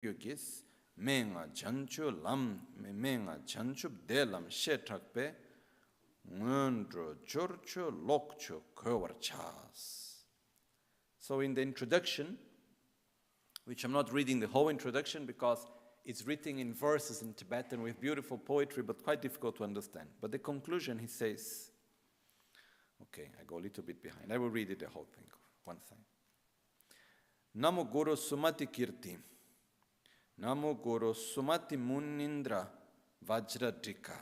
yugis menga janchu lam menga janchu de lam shetakpe ngundro churchu lokchu chas. So in the introduction, which I'm not reading the whole introduction because it's written in verses in Tibetan with beautiful poetry, but quite difficult to understand. But the conclusion, he says, okay, I go a little bit behind. I will read it the whole thing, one thing. Namo Guru Sumati Kirti, Namo Guru Sumati Munindra Vajradrika.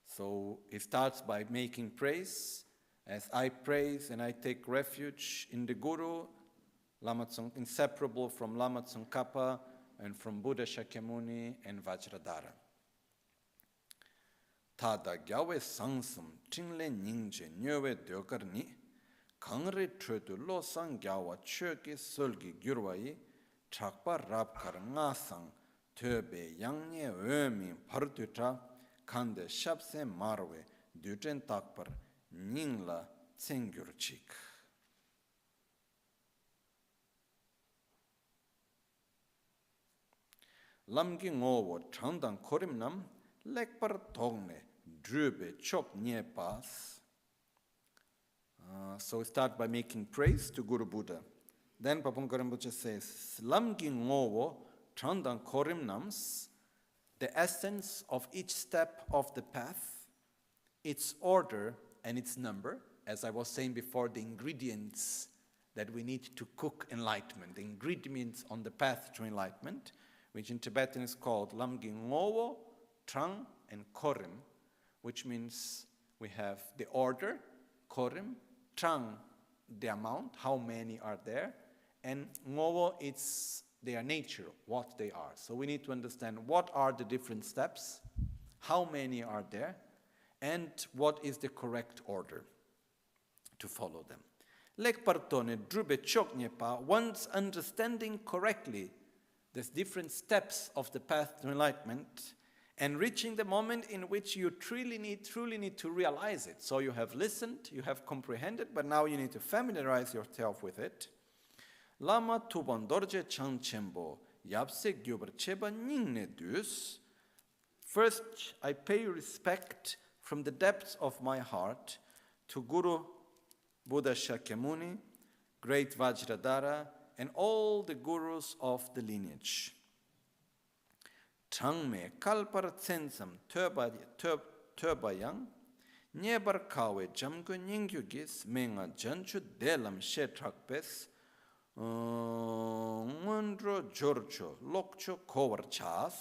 So he starts by making praise. As I praise and I take refuge in the Guru, Lama inseparable from Lama Tsongkhapa and from Buddha Shakyamuni and Vajradhara. Tada gyawe sangsam tingle ningje nyewe dyokarni kangre tredu lo sang gyawa chöki solgi gyurwai chakpa rabkar ngasang töbe yangne ömi pardutra kande shapse marwe dyuten takpar ningla tsengyurchik. Lamgi ngowo changdang korimnam lekpar togne drube chok nye pas. So we start by making praise to Guru Buddha. Then Phabongkha Rinpoche says, Lamgi ngowo changdang korimnams, the essence of each step of the path, its order and its number, as I was saying before, the ingredients that we need to cook enlightenment, the ingredients on the path to enlightenment, which in Tibetan is called Lamgi ngowo, Trang, and Korim, which means we have the order, Korim, Trang, the amount, how many are there, and ngowo, it's their nature, what they are. So we need to understand what are the different steps, how many are there, and what is the correct order to follow them. Lek partone drube choknyepa, once understanding correctly there's different steps of the path to enlightenment, and reaching the moment in which you truly need to realize it. So you have listened, you have comprehended, but now you need to familiarize yourself with it. Lama tuban dorje changchembo yapse gyubar cheba ningne dus. First, I pay respect from the depths of my heart to Guru Buddha Shakyamuni, great Vajradhara, and all the gurus of the lineage. Changme kalpar tsensam töbayang, nyebar kawe jamgu ningyugis menga janchu delam shetrakpes, ngundro jorcho lokcho kowar chas.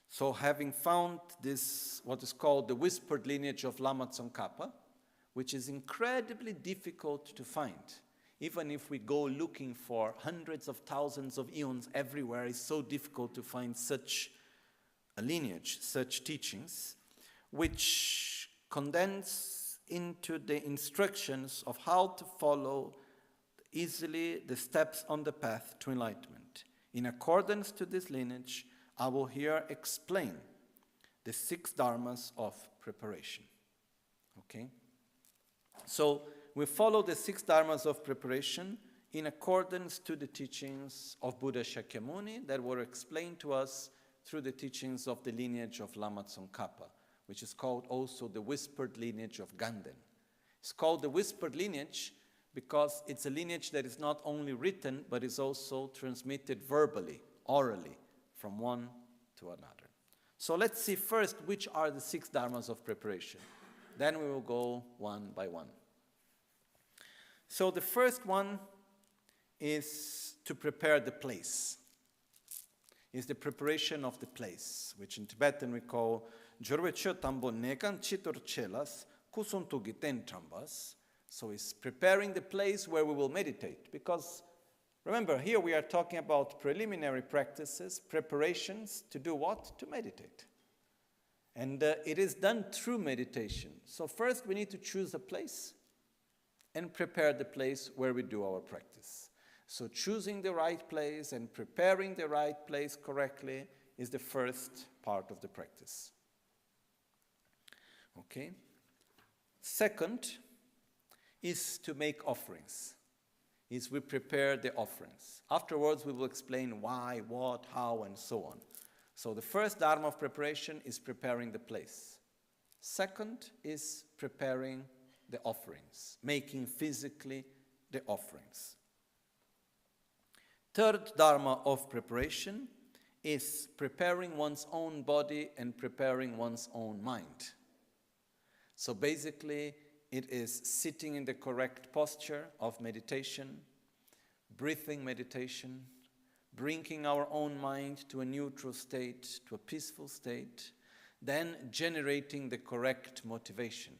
So having found this, what is called the whispered lineage of Lama Tsongkhapa, which is incredibly difficult to find. Even if we go looking for hundreds of thousands of eons everywhere, it's so difficult to find such a lineage, such teachings, which condense into the instructions of how to follow easily the steps on the path to enlightenment. In accordance to this lineage, I will here explain the 6 dharmas of preparation. Okay? So we follow the 6 dharmas of preparation in accordance to the teachings of Buddha Shakyamuni that were explained to us through the teachings of the lineage of Lama Tsongkhapa, which is called also the whispered lineage of Ganden. It's called the whispered lineage because it's a lineage that is not only written, but is also transmitted verbally, orally, from one to another. So let's see first which are the 6 dharmas of preparation. Then we will go one by one. So the first one is to prepare the place. Is the preparation of the place, which in Tibetan we call Jorwecho Tambo Nekan Chitor Chelas Kusuntugi Tentrambas. So it's preparing the place where we will meditate, because remember, here we are talking about preliminary practices, preparations to do what? To meditate. And it is done through meditation. So first we need to choose a place and prepare the place where we do our practice. So choosing the right place and preparing the right place correctly is the first part of the practice. Okay? Second is to make offerings. Is we prepare the offerings. Afterwards, we will explain why, what, how, and so on. So the first dharma of preparation is preparing the place. Second is preparing the offerings, making physically the offerings. Third dharma of preparation is preparing one's own body and preparing one's own mind. So basically, it is sitting in the correct posture of meditation, breathing meditation, bringing our own mind to a neutral state, to a peaceful state, then generating the correct motivation,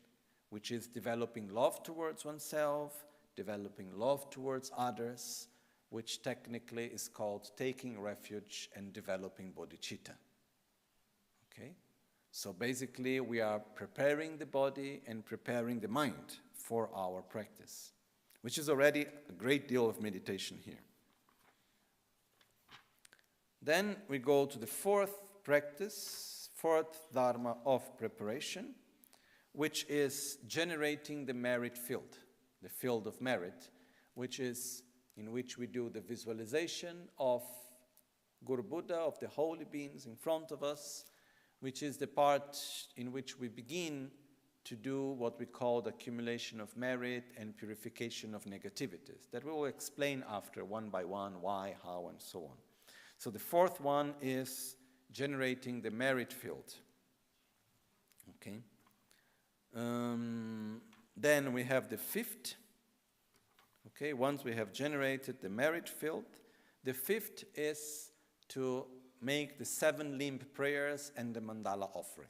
which is developing love towards oneself, developing love towards others, which technically is called taking refuge and developing bodhicitta. Okay? So basically, we are preparing the body and preparing the mind for our practice, which is already a great deal of meditation here. Then we go to the fourth practice, fourth dharma of preparation, which is generating the merit field, the field of merit, which is in which we do the visualization of Guru Buddha, of the holy beings in front of us, which is the part in which we begin to do what we call the accumulation of merit and purification of negativities. That we will explain after, one by one, why, how, and so on. So the fourth one is generating the merit field. Okay. Then we have the fifth. Okay, once we have generated the merit field, the fifth is to make the 7 limb prayers and the mandala offering.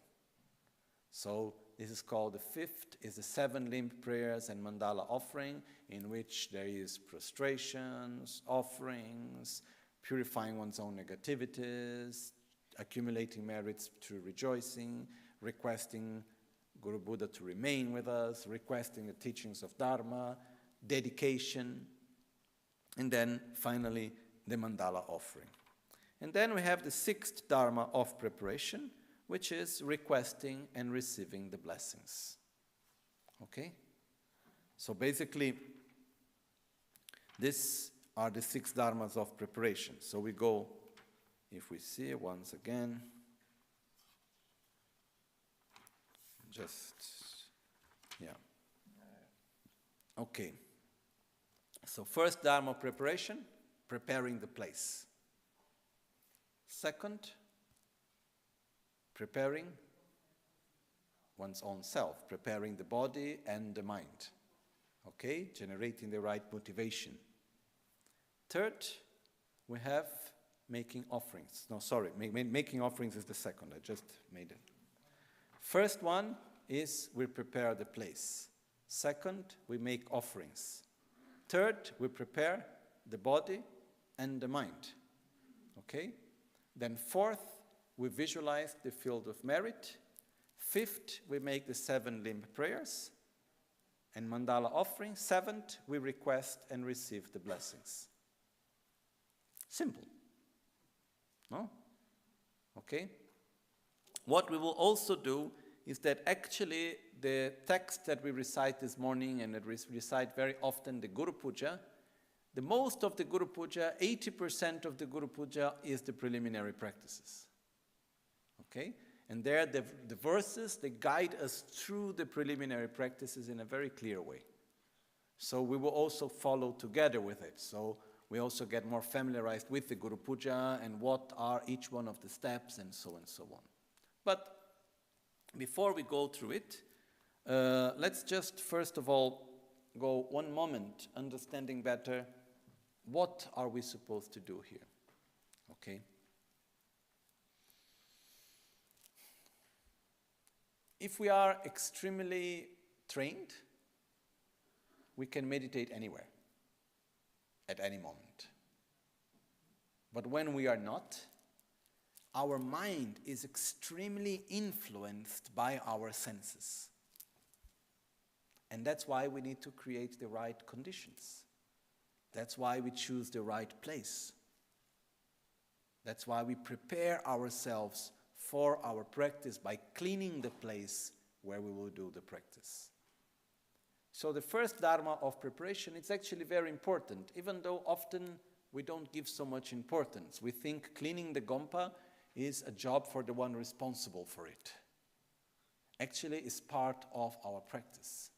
So this is called the fifth, is the 7 limb prayers and mandala offering, in which there is prostrations, offerings, purifying one's own negativities, accumulating merits through rejoicing, requesting Guru Buddha to remain with us, requesting the teachings of Dharma, dedication, and then finally the mandala offering. And then we have the sixth dharma of preparation, which is requesting and receiving the blessings. Okay? So basically, these are the 6 dharmas of preparation. So we go, if we see once again, Okay. So first dharma of preparation, preparing the place. Second, preparing one's own self, preparing the body and the mind. Okay, generating the right motivation. Third, we have making offerings. No, sorry, making offerings is the second. I just made it. First one is we prepare the place. Second, we make offerings. Third, we prepare the body and the mind. Okay? Then fourth, we visualize the field of merit. Fifth, we make the 7 limb prayers and mandala offering. Seventh, we request and receive the blessings. Simple. No? Okay? What we will also do is that actually the text that we recite this morning and that we recite very often, the Guru Puja, the most of the Guru Puja, 80% of the Guru Puja is the preliminary practices. Okay? And there the verses, they guide us through the preliminary practices in a very clear way. So we will also follow together with it. So we also get more familiarized with the Guru Puja and what are each one of the steps and so on. But before we go through it, let's just first of all go one moment understanding better what are we supposed to do here. Okay? If we are extremely trained, we can meditate anywhere, at any moment. But when we are not, our mind is extremely influenced by our senses. And that's why we need to create the right conditions. That's why we choose the right place. That's why we prepare ourselves for our practice by cleaning the place where we will do the practice. So the first dharma of preparation is actually very important, even though often we don't give so much importance. We think cleaning the gompa is a job for the one responsible for it. Actually, it's part of our practice.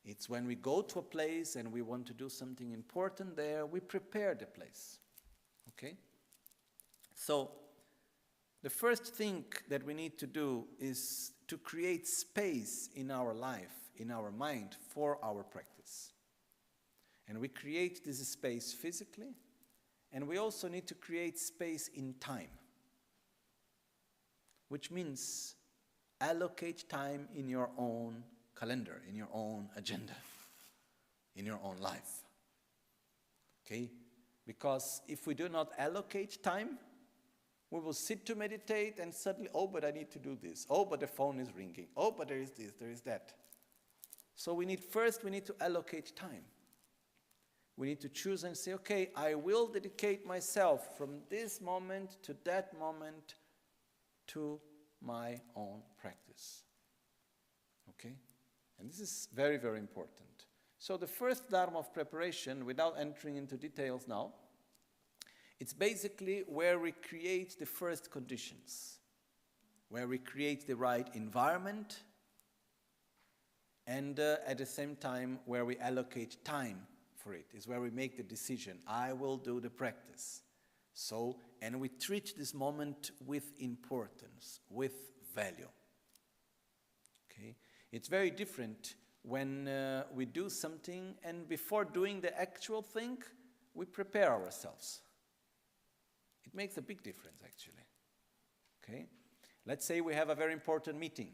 It's when we go to a place and we want to do something important there, we prepare the place. Okay? So, the first thing that we need to do is to create space in our life, in our mind, for our practice. And we create this space physically, and we also need to create space in time, which means allocate time in your own calendar, in your own agenda, in your own life. Okay? Because if we do not allocate time, we will sit to meditate and suddenly, oh, but I need to do this. Oh, but the phone is ringing. Oh, but there is this, there is that. So we need to allocate time. We need to choose and say, okay, I will dedicate myself from this moment to that moment to my own practice. Okay? And this is very, very important. So the first dharma of preparation, without entering into details now, it's basically where we create the first conditions, where we create the right environment, and at the same time where we allocate time for it, is where we make the decision, I will do the practice. So, and we treat this moment with importance, with value. Okay? It's very different when we do something and before doing the actual thing, we prepare ourselves. It makes a big difference, actually. Okay? Let's say we have a very important meeting.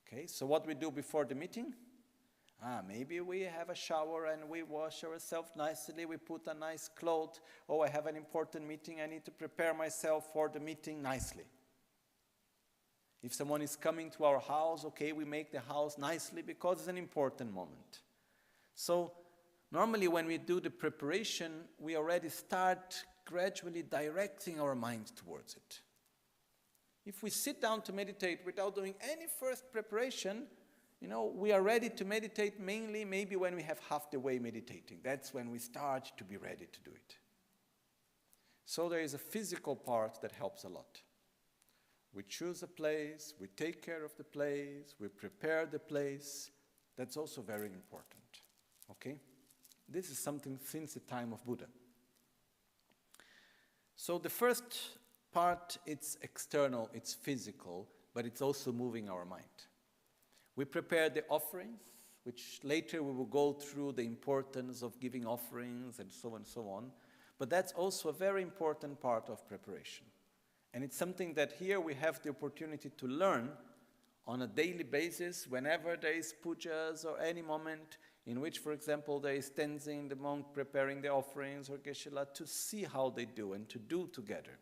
Okay, so what we do before the meeting? Maybe we have a shower and we wash ourselves nicely, we put a nice cloth. Oh, I have an important meeting, I need to prepare myself for the meeting nicely. If someone is coming to our house, okay, we make the house nicely because it's an important moment. So, normally when we do the preparation, we already start gradually directing our mind towards it. If we sit down to meditate without doing any first preparation, we are ready to meditate mainly maybe when we have half the way meditating. That's when we start to be ready to do it. So there is a physical part that helps a lot. We choose a place, we take care of the place, we prepare the place. That's also very important. Okay? This is something since the time of Buddha. So the first part, it's external, it's physical, but it's also moving our mind. We prepare the offerings, which later we will go through the importance of giving offerings and so on. But that's also a very important part of preparation. And it's something that here we have the opportunity to learn on a daily basis whenever there is pujas or any moment in which, for example, there is Tenzin, the monk preparing the offerings, or Geshe-la, to see how they do and to do together.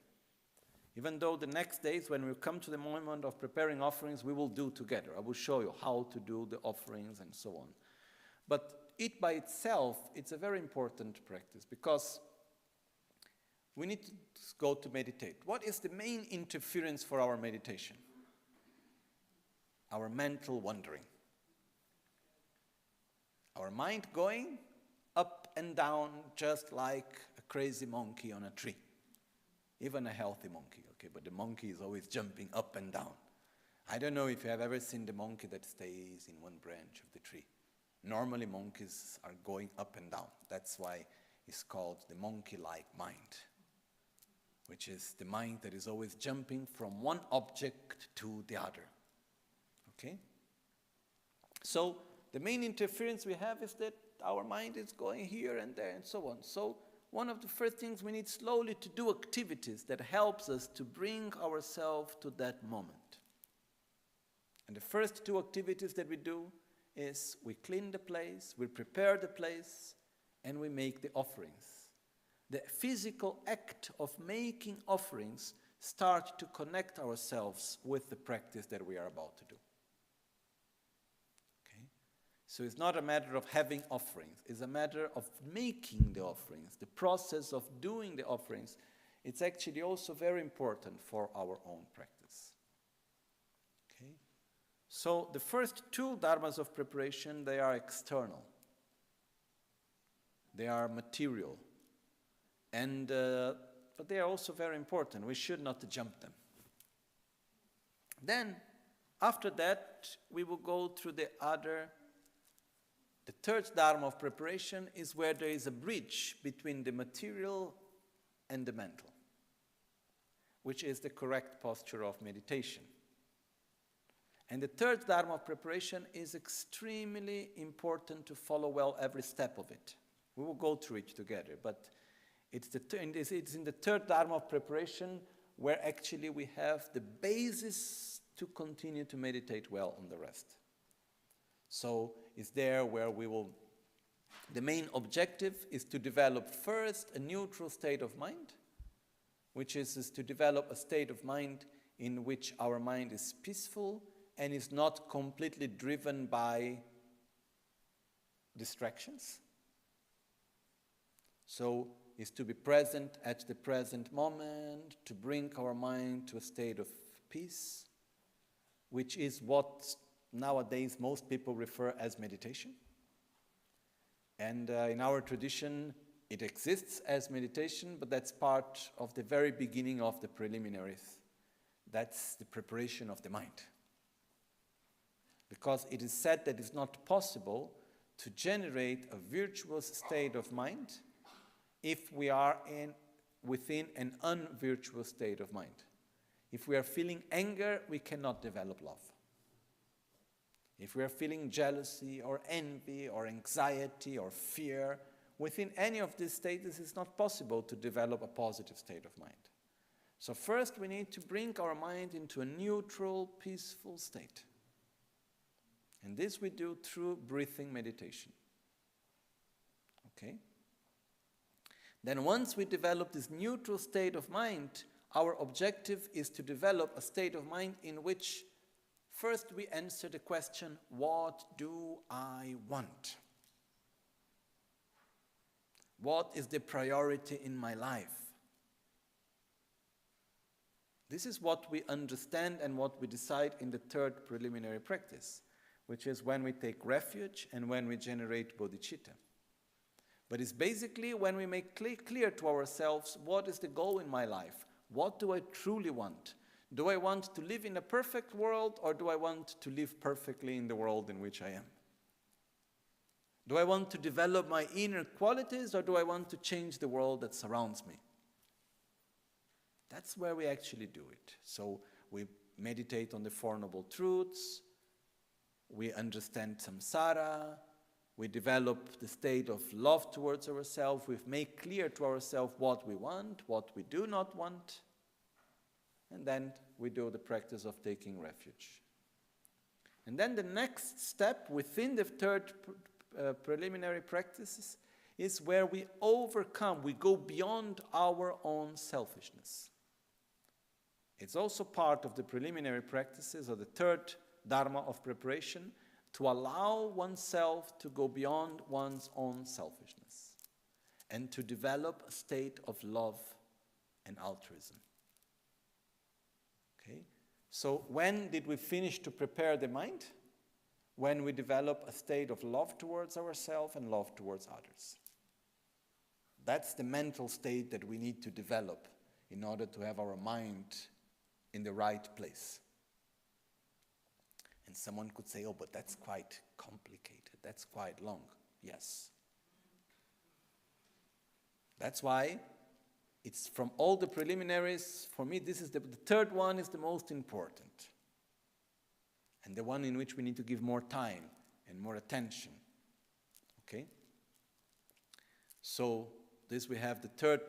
Even though the next days, when we come to the moment of preparing offerings, we will do together. I will show you how to do the offerings and so on. But it by itself, it's a very important practice because we need to go to meditate. What is the main interference for our meditation? Our mental wandering. Our mind going up and down just like a crazy monkey on a tree. Even a healthy monkey, okay, but the monkey is always jumping up and down. I don't know if you have ever seen the monkey that stays in one branch of the tree. Normally monkeys are going up and down. That's why it's called the monkey-like mind, which is the mind that is always jumping from one object to the other. Okay? So the main interference we have is that our mind is going here and there and so on. So one of the first things we need slowly to do activities that helps us to bring ourselves to that moment. And the first two activities that we do is we clean the place, we prepare the place, and we make the offerings. The physical act of making offerings start to connect ourselves with the practice that we are about to do. So it's not a matter of having offerings, it's a matter of making the offerings. The process of doing the offerings, it's actually also very important for our own practice. Okay? So the first two dharmas of preparation, they are external. They are material. And but they are also very important. We should not jump them. Then, after that, we will go through the third dharma of preparation is where there is a bridge between the material and the mental, which is the correct posture of meditation. And the third dharma of preparation is extremely important to follow well every step of it. We will go through it together, but it's in the third dharma of preparation where actually we have the basis to continue to meditate well on the rest. So it's there where the main objective is to develop first a neutral state of mind, which is to develop a state of mind in which our mind is peaceful and is not completely driven by distractions. So is to be present at the present moment, to bring our mind to a state of peace, which is what nowadays most people refer as meditation. And in our tradition, it exists as meditation, but that's part of the very beginning of the preliminaries. That's the preparation of the mind. Because it is said that it's not possible to generate a virtuous state of mind if we are within an unvirtuous state of mind. If we are feeling anger, we cannot develop love. If we are feeling jealousy or envy or anxiety or fear, within any of these states, it's not possible to develop a positive state of mind. So first we need to bring our mind into a neutral, peaceful state. And this we do through breathing meditation. Okay? Then once we develop this neutral state of mind, our objective is to develop a state of mind in which first we answer the question, what do I want? What is the priority in my life? This is what we understand and what we decide in the third preliminary practice, which is when we take refuge and when we generate bodhicitta. But it's basically when we make clear to ourselves what is the goal in my life. What do I truly want? Do I want to live in a perfect world, or do I want to live perfectly in the world in which I am? Do I want to develop my inner qualities, or do I want to change the world that surrounds me? That's where we actually do it. So we meditate on the Four Noble Truths, we understand samsara, we develop the state of love towards ourselves, we make clear to ourselves what we want, what we do not want, and then we do the practice of taking refuge. And then the next step within the third preliminary practices is where we go beyond our own selfishness. It's also part of the preliminary practices of the third dharma of preparation to allow oneself to go beyond one's own selfishness and to develop a state of love and altruism. Okay? So when did we finish to prepare the mind? When we develop a state of love towards ourselves and love towards others. That's the mental state that we need to develop in order to have our mind in the right place. And someone could say, oh, but that's quite complicated, that's quite long. Yes. That's why it's from all the preliminaries, for me, this is the third one is the most important. And the one in which we need to give more time and more attention. Okay? So this we have the third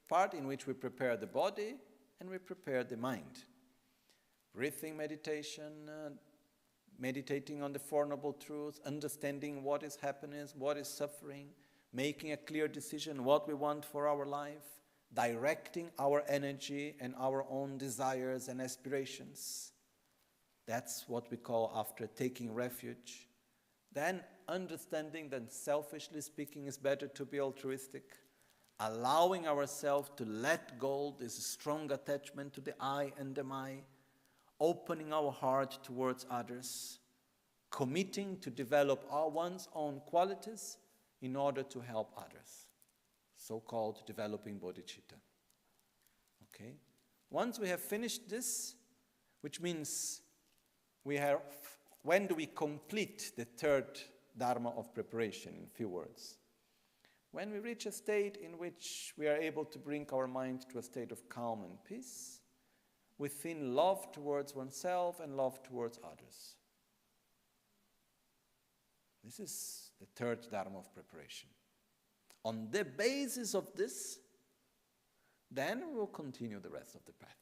part in which we prepare the body and we prepare the mind. Breathing meditation, meditating on the Four Noble Truths, understanding what is happiness, what is suffering, making a clear decision what we want for our life, directing our energy and our own desires and aspirations. That's what we call after taking refuge. Then understanding that selfishly speaking is better to be altruistic, allowing ourselves to let go this strong attachment to the I and the my, opening our heart towards others, committing to develop one's own qualities in order to help others, so-called developing bodhicitta. Okay? Once we have finished this, which means when do we complete the third dharma of preparation, in few words? When we reach a state in which we are able to bring our mind to a state of calm and peace, within love towards oneself and love towards others. This is the third dharma of preparation. On the basis of this, then we will continue the rest of the path.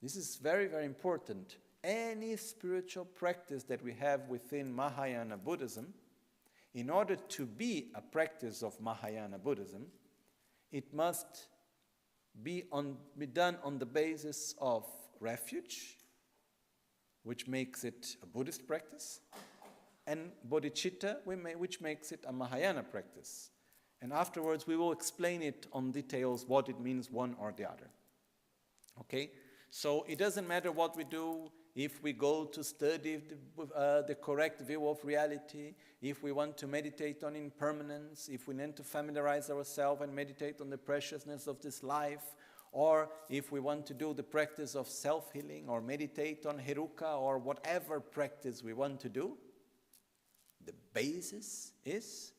This is very, very important. Any spiritual practice that we have within Mahayana Buddhism, in order to be a practice of Mahayana Buddhism, it must be done on the basis of refuge, which makes it a Buddhist practice, and bodhicitta, which makes it a Mahayana practice. And afterwards we will explain it on details what it means one or the other. Okay? So it doesn't matter what we do, if we go to study the correct view of reality, if we want to meditate on impermanence, if we need to familiarize ourselves and meditate on the preciousness of this life, or if we want to do the practice of self-healing or meditate on Heruka or whatever practice we want to do, the basis is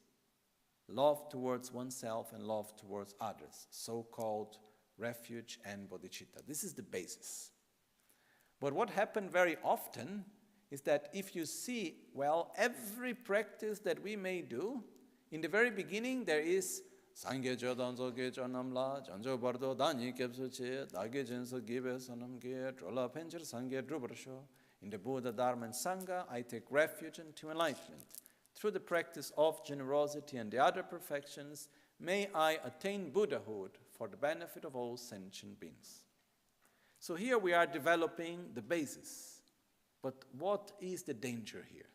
love towards oneself and love towards others, so-called refuge and bodhicitta. This is the basis. But what happens very often is that if you see, well, every practice that we may do, in the very beginning there is Sangye Jodanzo Ge Jonamla, Janjo Bardo Dani Kepsuche, Dage Jenso Gibe Sonamge, Drola Pencher Sangye Drubrasho. In the Buddha, Dharma, and Sangha, I take refuge into enlightenment. Through the practice of generosity and the other perfections, may I attain Buddhahood for the benefit of all sentient beings. So here we are developing the basis. But what is the danger here?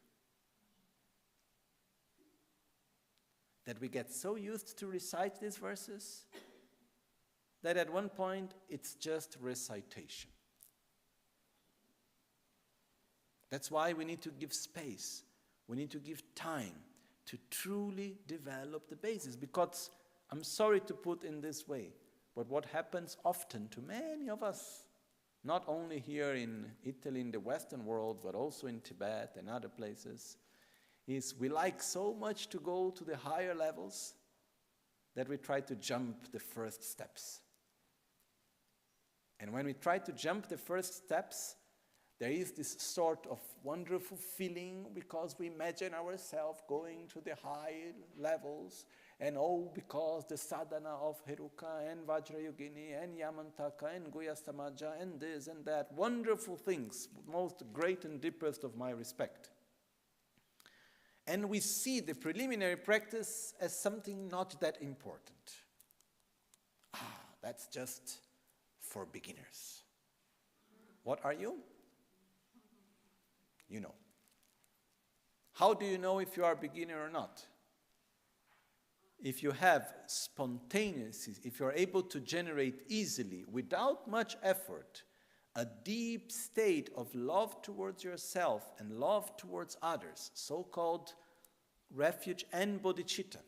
That we get so used to recite these verses that at one point it's just recitation. That's why we need to give space. We need to give time to truly develop the basis. Because I'm sorry to put in this way, but what happens often to many of us, not only here in Italy, in the Western world, but also in Tibet and other places, is we like so much to go to the higher levels that we try to jump the first steps. And when we try to jump the first steps, there is this sort of wonderful feeling because we imagine ourselves going to the high levels, and because the sadhana of Heruka and Vajrayogini and Yamantaka and Guyastamaja and this and that, wonderful things, most great and deepest of my respect. And we see the preliminary practice as something not that important. That's just for beginners. What are you? You know. How do you know if you are a beginner or not? If you have spontaneity, if you're able to generate easily, without much effort, a deep state of love towards yourself and love towards others, so-called refuge and bodhicitta,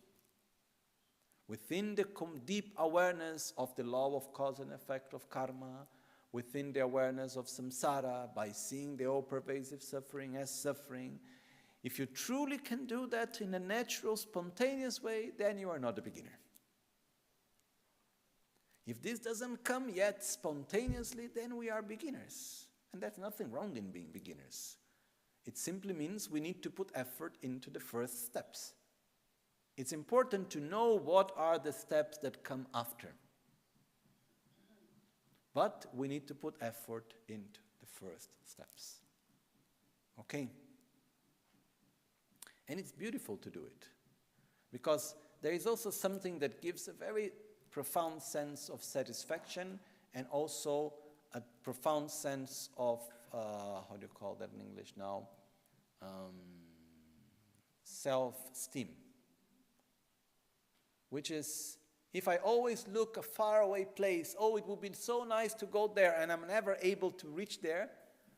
within the deep awareness of the law of cause and effect of karma, within the awareness of samsara, by seeing the all-pervasive suffering as suffering, if you truly can do that in a natural, spontaneous way, then you are not a beginner. If this doesn't come yet spontaneously, then we are beginners. And there's nothing wrong in being beginners. It simply means we need to put effort into the first steps. It's important to know what are the steps that come after. But we need to put effort into the first steps. Okay? And it's beautiful to do it. Because there is also something that gives a very profound sense of satisfaction and also a profound sense of, how do you call that in English now? Self-esteem. Which is If I always look a faraway place, oh, it would be so nice to go there, and I'm never able to reach there,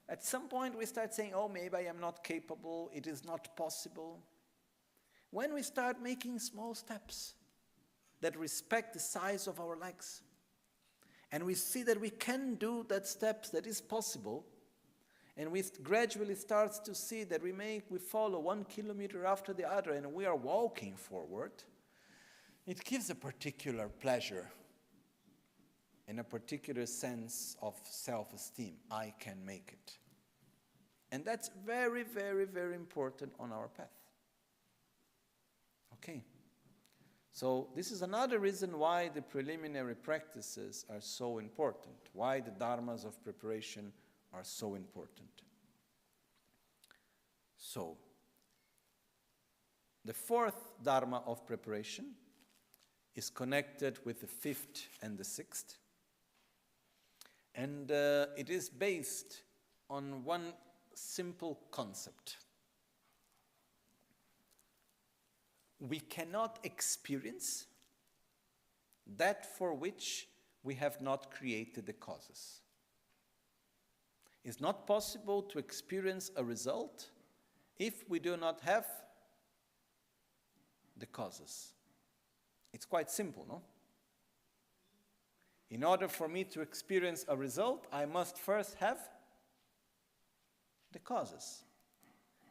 at some point we start saying, oh, maybe I am not capable, it is not possible. When we start making small steps that respect the size of our legs, and we see that we can do that steps, that is possible, and we gradually start to see that we follow 1 kilometer after the other, and we are walking forward, it gives a particular pleasure and a particular sense of self-esteem. I can make it. And that's very, very, very important on our path. Okay. So this is another reason why the preliminary practices are so important, why the dharmas of preparation are so important. So, the fourth dharma of preparation is connected with the fifth and the sixth. And it is based on one simple concept. We cannot experience that for which we have not created the causes. It's not possible to experience a result if we do not have the causes. It's quite simple, no? In order for me to experience a result, I must first have the causes.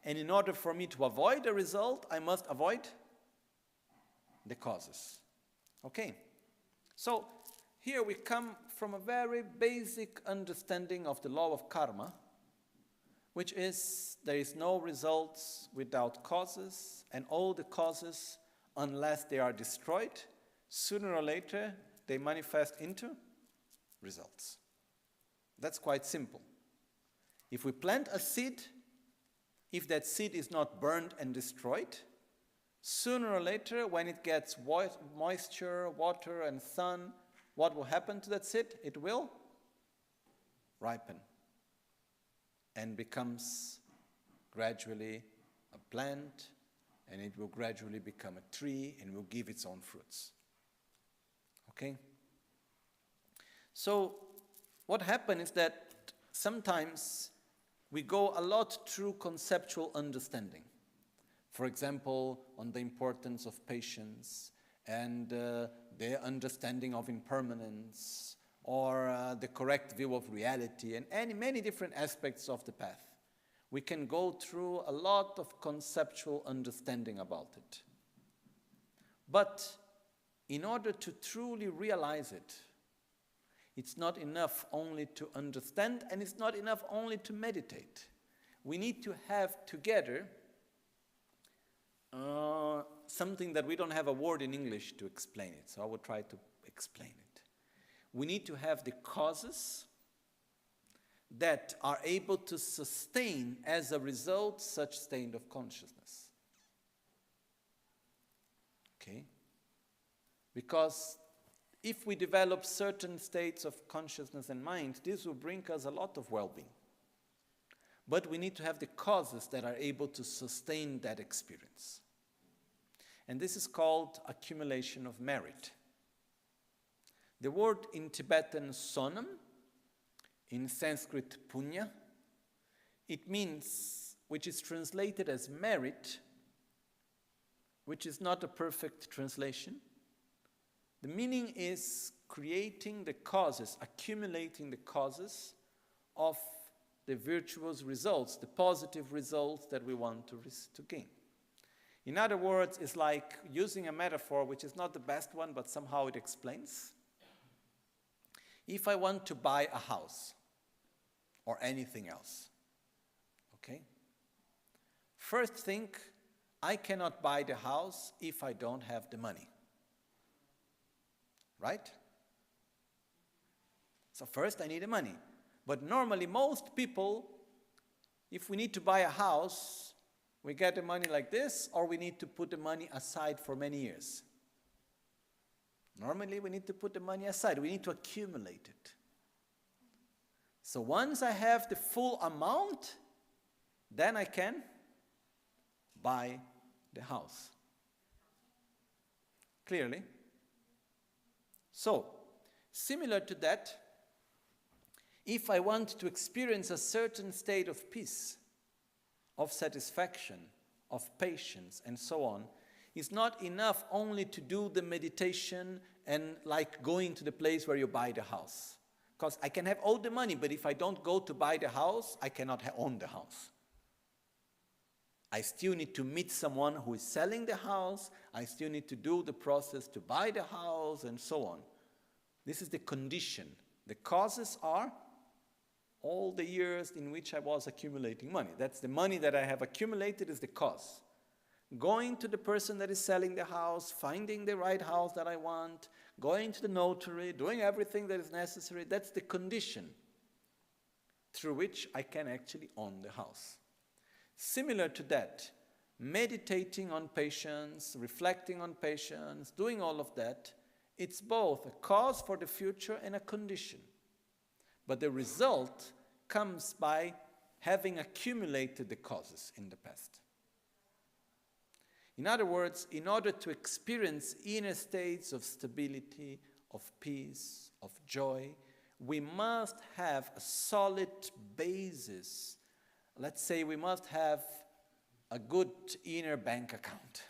And in order for me to avoid a result, I must avoid the causes. Okay? So, here we come from a very basic understanding of the law of karma, which is there is no results without causes, and all the causes, unless they are destroyed, sooner or later they manifest into results. That's quite simple. If we plant a seed, if that seed is not burned and destroyed, sooner or later, when it gets moisture, water, and sun, what will happen to that seed? It will ripen and becomes gradually a plant, and it will gradually become a tree and will give its own fruits. Okay? So, what happens is that sometimes we go a lot through conceptual understanding. For example, on the importance of patience and the understanding of impermanence, or the correct view of reality, and many different aspects of the path. We can go through a lot of conceptual understanding about it. But in order to truly realize it, it's not enough only to understand, and it's not enough only to meditate. We need to have together something that we don't have a word in English to explain it, so I will try to explain it. We need to have the causes that are able to sustain, as a result, such state of consciousness. Okay? Because if we develop certain states of consciousness and mind, this will bring us a lot of well-being. But we need to have the causes that are able to sustain that experience. And this is called accumulation of merit. The word in Tibetan sonam, in Sanskrit punya, it means, which is translated as merit, which is not a perfect translation. The meaning is creating the causes, accumulating the causes of the virtuous results, the positive results that we want to gain. In other words, it's like using a metaphor, which is not the best one, but somehow it explains. If I want to buy a house, or anything else, okay? First thing, I cannot buy the house if I don't have the money. Right? So first I need the money. But normally most people, if we need to buy a house, we get the money like this, or we need to put the money aside for many years. Normally we need to put the money aside. We need to accumulate it. So once I have the full amount, then I can buy the house. Clearly? So, similar to that, if I want to experience a certain state of peace, of satisfaction, of patience, and so on, it's not enough only to do the meditation and like going to the place where you buy the house. Because I can have all the money, but if I don't go to buy the house, I cannot own the house. I still need to meet someone who is selling the house. I still need to do the process to buy the house and so on. This is the condition. The causes are all the years in which I was accumulating money. That's the money that I have accumulated is the cause. Going to the person that is selling the house, finding the right house that I want, going to the notary, doing everything that is necessary, that's the condition through which I can actually own the house. Similar to that, meditating on patience, reflecting on patience, doing all of that, it's both a cause for the future and a condition. But the result comes by having accumulated the causes in the past. In other words, in order to experience inner states of stability, of peace, of joy, we must have a solid basis. Let's say we must have a good inner bank account.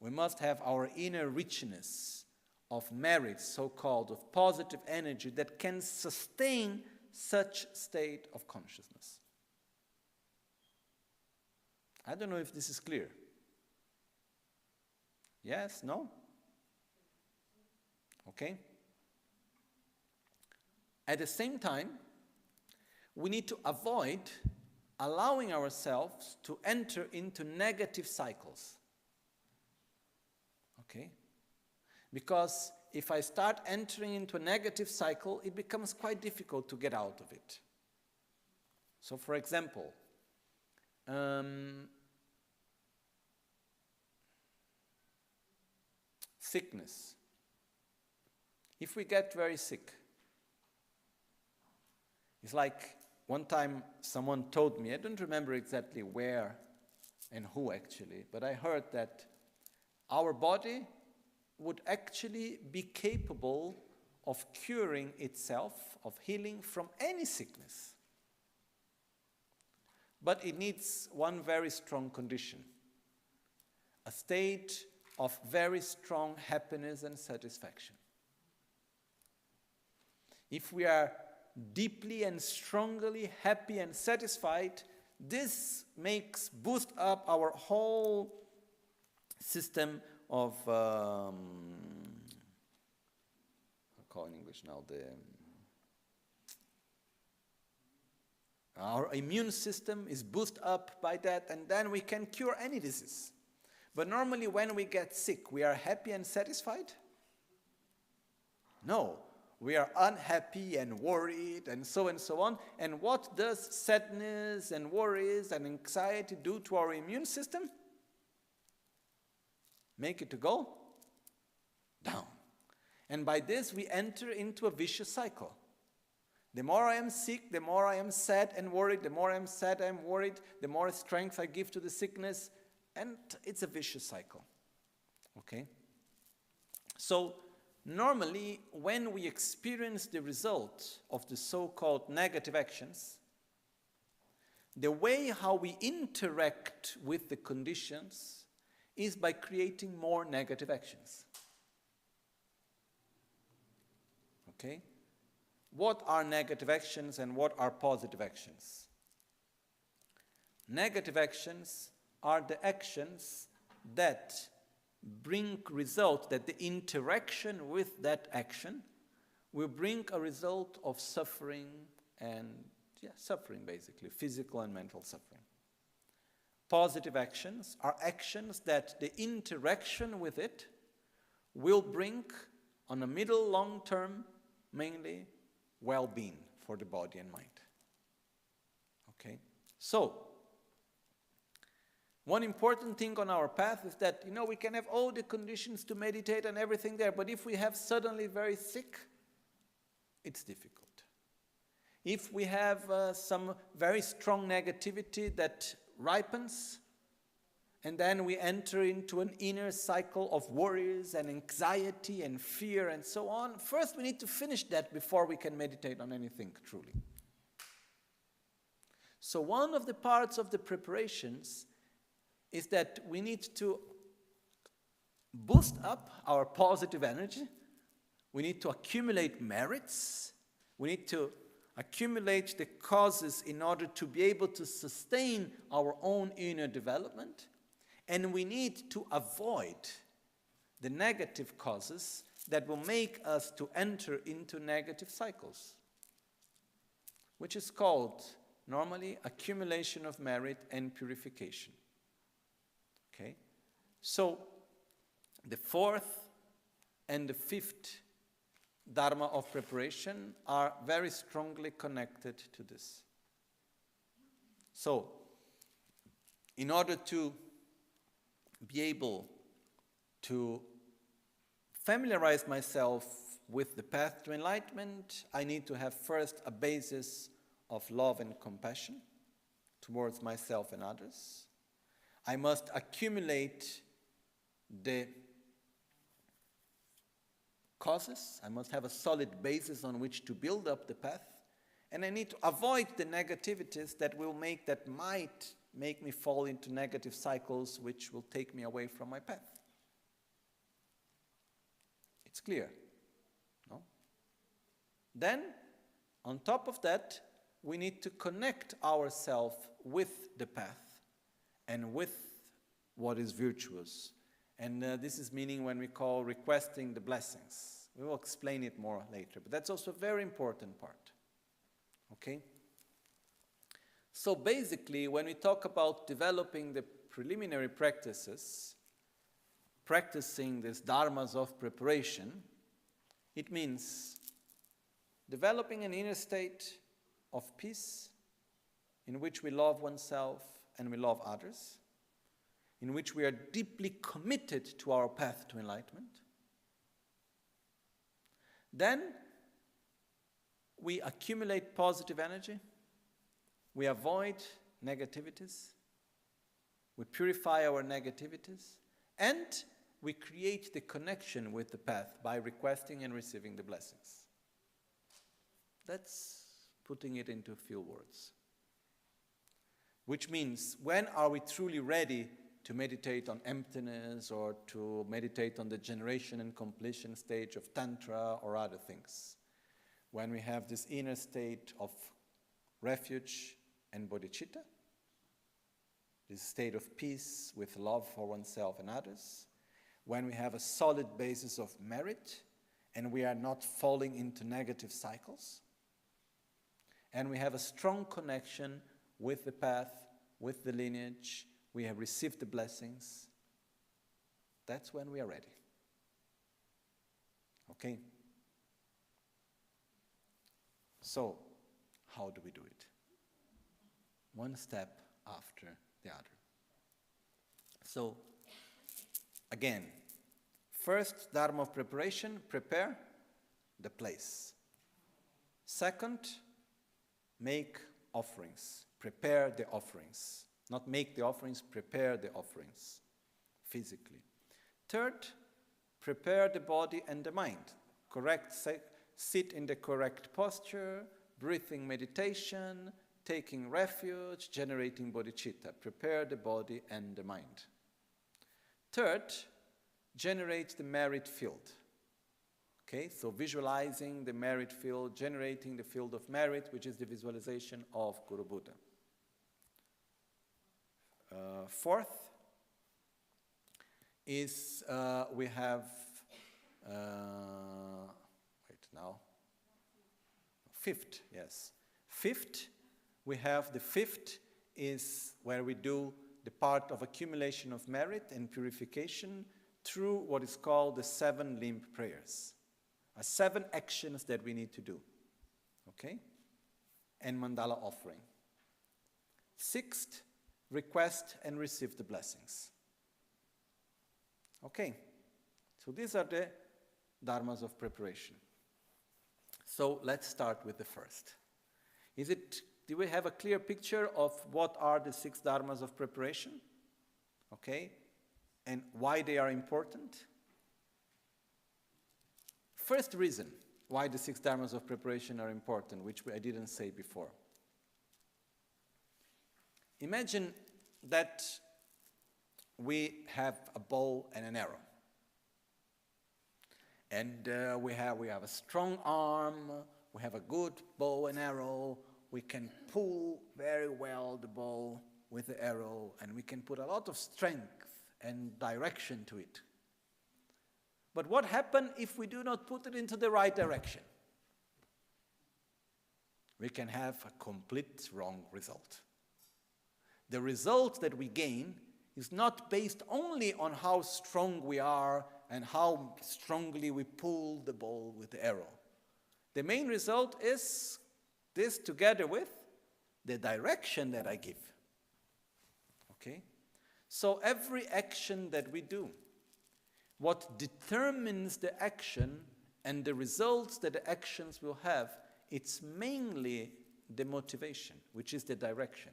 We must have our inner richness of merit, so-called, of positive energy that can sustain such state of consciousness. I don't know if this is clear. Yes? No? Okay. At the same time, we need to avoid allowing ourselves to enter into negative cycles. Okay? Because if I start entering into a negative cycle, it becomes quite difficult to get out of it. So, for example, sickness. If we get very sick, it's like one time someone told me, I don't remember exactly where and who actually, but I heard that our body would actually be capable of curing itself, of healing from any sickness. But it needs one very strong condition, a state of very strong happiness and satisfaction. If we are deeply and strongly happy and satisfied, this boost up our whole system of, I call in English now, our immune system is boosted up by that, and then we can cure any disease. But normally when we get sick, we are happy and satisfied? No. We are unhappy and worried and so on. And what does sadness and worries and anxiety do to our immune system? Make it to go down. And by this we enter into a vicious cycle. The more I am sick, the more I am sad and worried. The more I am sad and worried, the more strength I give to the sickness. And it's a vicious cycle. Okay? So, normally, when we experience the result of the so-called negative actions, the way how we interact with the conditions is by creating more negative actions. Okay? What are negative actions and what are positive actions? Negative actions are the actions that bring result, that the interaction with that action will bring a result of suffering and, suffering basically, physical and mental suffering. Positive actions are actions that the interaction with it will bring, on a middle, long term, mainly, well-being for the body and mind. Okay? So, one important thing on our path is that, we can have all the conditions to meditate and everything there, but if we have suddenly very sick, it's difficult. If we have some very strong negativity that ripens and then we enter into an inner cycle of worries and anxiety and fear and so on. First, we need to finish that before we can meditate on anything truly. So one of the parts of the preparations is that we need to boost up our positive energy. We need to accumulate merits. We need to accumulate the causes in order to be able to sustain our own inner development. And we need to avoid the negative causes that will make us to enter into negative cycles, which is called normally accumulation of merit and purification. Okay? So the fourth and the fifth Dharma of preparation are very strongly connected to this. So, in order to be able to familiarize myself with the path to enlightenment, I need to have first a basis of love and compassion towards myself and others. I must accumulate the causes. I must have a solid basis on which to build up the path. And I need to avoid the negativities that might make me fall into negative cycles which will take me away from my path. It's clear, no? Then, on top of that, we need to connect ourselves with the path and with what is virtuous. And this is meaning when we call requesting the blessings. We will explain it more later, but that's also a very important part. Okay? So basically, when we talk about developing the preliminary practices, practicing these dharmas of preparation, it means developing an inner state of peace in which we love oneself and we love others, in which we are deeply committed to our path to enlightenment. Then we accumulate positive energy, we avoid negativities, we purify our negativities, and we create the connection with the path by requesting and receiving the blessings. That's putting it into a few words. Which means, when are we truly ready to meditate on emptiness or to meditate on the generation and completion stage of Tantra or other things? When we have this inner state of refuge and bodhicitta, this state of peace with love for oneself and others, when we have a solid basis of merit and we are not falling into negative cycles, and we have a strong connection with the path, with the lineage, we have received the blessings, that's when we are ready. Okay? So, how do we do it? One step after the other. So, again, first Dharma of preparation, prepare the place. Second, make offerings, prepare the offerings. Not make the offerings, prepare the offerings physically. Third, prepare the body and the mind. Sit in the correct posture, breathing meditation, taking refuge, generating bodhicitta. Prepare the body and the mind. Third, generate the merit field. Okay, so visualizing the merit field, generating the field of merit, which is the visualization of Guru Buddha. Fourth is we have, fifth, yes. Fifth, we have the fifth is where we do the part of accumulation of merit and purification through what is called the 7 limb prayers. 7 actions that we need to do. Okay? And mandala offering. Sixth, request and receive the blessings. Okay, so these are the dharmas of preparation. So let's start with the first. Do we have a clear picture of what are the 6 dharmas of preparation? Okay? And why they are important? First reason why the 6 dharmas of preparation are important, which I didn't say before. Imagine that we have a bow and an arrow. And we have a strong arm, we have a good bow and arrow, we can pull very well the bow with the arrow, and we can put a lot of strength and direction to it. But what happens if we do not put it into the right direction? We can have a complete wrong result. The result that we gain is not based only on how strong we are and how strongly we pull the bow with the arrow. The main result is this together with the direction that I give. Okay? So every action that we do, what determines the action and the results that the actions will have, it's mainly the motivation, which is the direction.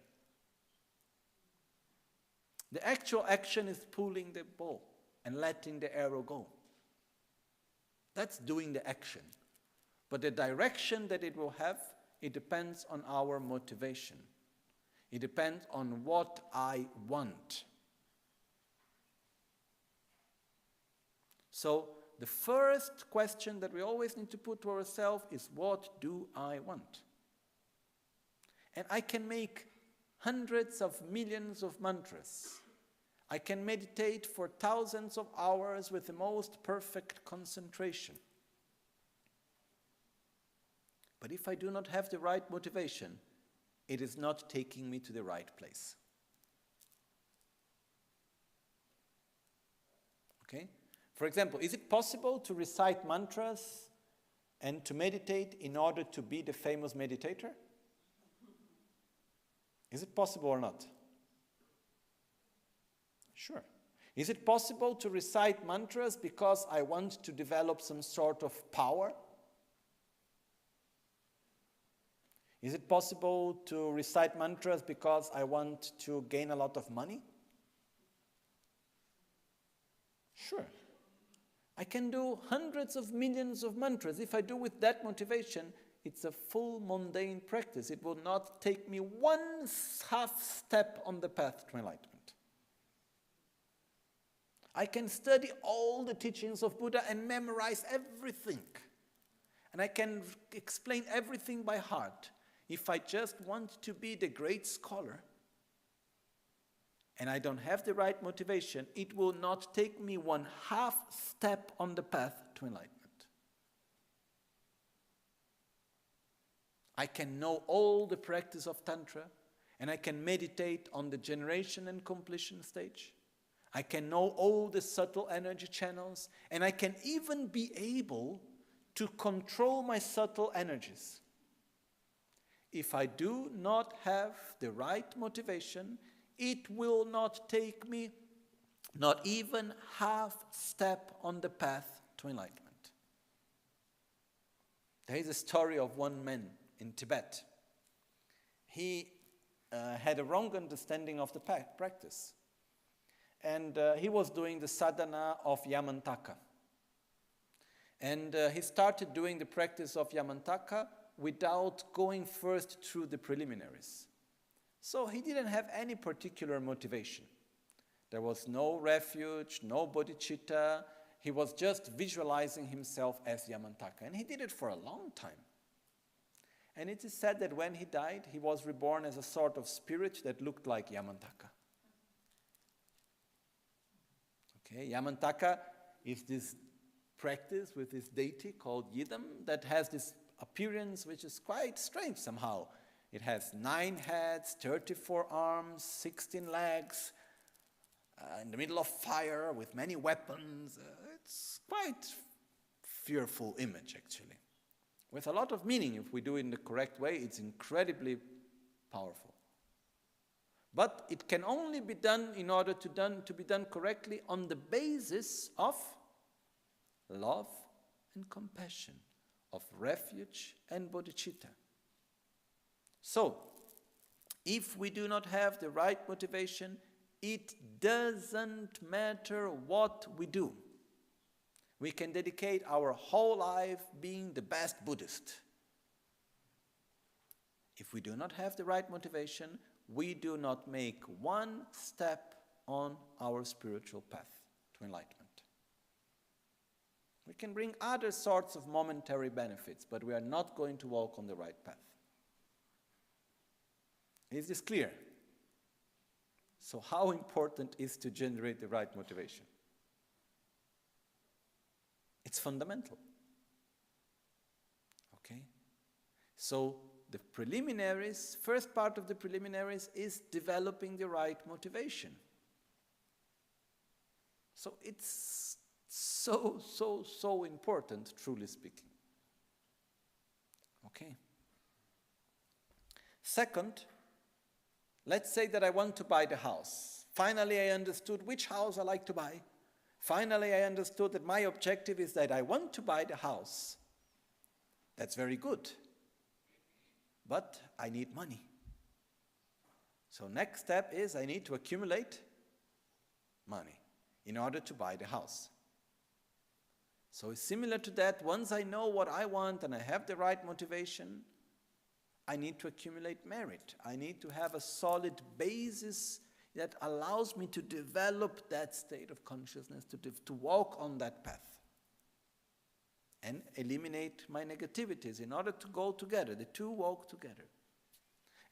The actual action is pulling the bow and letting the arrow go. That's doing the action. But the direction that it will have, it depends on our motivation. It depends on what I want. So the first question that we always need to put to ourselves is, what do I want? And I can make hundreds of millions of mantras. I can meditate for thousands of hours with the most perfect concentration. But if I do not have the right motivation, it is not taking me to the right place. Okay? For example, is it possible to recite mantras and to meditate in order to be the famous meditator? Is it possible or not? Sure. Is it possible to recite mantras because I want to develop some sort of power? Is it possible to recite mantras because I want to gain a lot of money? Sure. I can do hundreds of millions of mantras. If I do with that motivation, it's a full mundane practice. It will not take me one half step on the path to enlightenment. I can study all the teachings of Buddha and memorize everything. And I can explain everything by heart. If I just want to be the great scholar, and I don't have the right motivation, it will not take me one half step on the path to enlightenment. I can know all the practice of Tantra, and I can meditate on the generation and completion stage. I can know all the subtle energy channels, and I can even be able to control my subtle energies. If I do not have the right motivation, it will not take me not even half step on the path to enlightenment. There is a story of one man in Tibet. He had a wrong understanding of the practice. And he was doing the sadhana of Yamantaka. And he started doing the practice of Yamantaka without going first through the preliminaries. So he didn't have any particular motivation. There was no refuge, no bodhicitta. He was just visualizing himself as Yamantaka. And he did it for a long time. And it is said that when he died, he was reborn as a sort of spirit that looked like Yamantaka. Okay, Yamantaka is this practice with this deity called Yidam that has this appearance which is quite strange somehow. It has 9 heads, 34 arms, 16 legs, in the middle of fire with many weapons. It's quite fearful image actually. With a lot of meaning. If we do it in the correct way, it's incredibly powerful. But it can only be done in order to be done correctly on the basis of love and compassion, of refuge and bodhicitta. So, if we do not have the right motivation, It doesn't matter what we do. We can dedicate our whole life being the best Buddhist. If we do not have the right motivation, we do not make one step on our spiritual path to enlightenment. We can bring other sorts of momentary benefits, but we are not going to walk on the right path. Is this clear? So how important is to generate the right motivation? It's fundamental. Okay? So the preliminaries, first part of the preliminaries is developing the right motivation. So it's so important, truly speaking. Okay. Second, let's say that I want to buy the house. Finally, I understood which house I like to buy. Finally, I understood that my objective is that I want to buy the house. That's very good. But I need money. So next step is I need to accumulate money in order to buy the house. So it's similar to that. Once I know what I want and I have the right motivation, I need to accumulate merit. I need to have a solid basis that allows me to develop that state of consciousness, to walk on that path and eliminate my negativities in order to go together. The two walk together.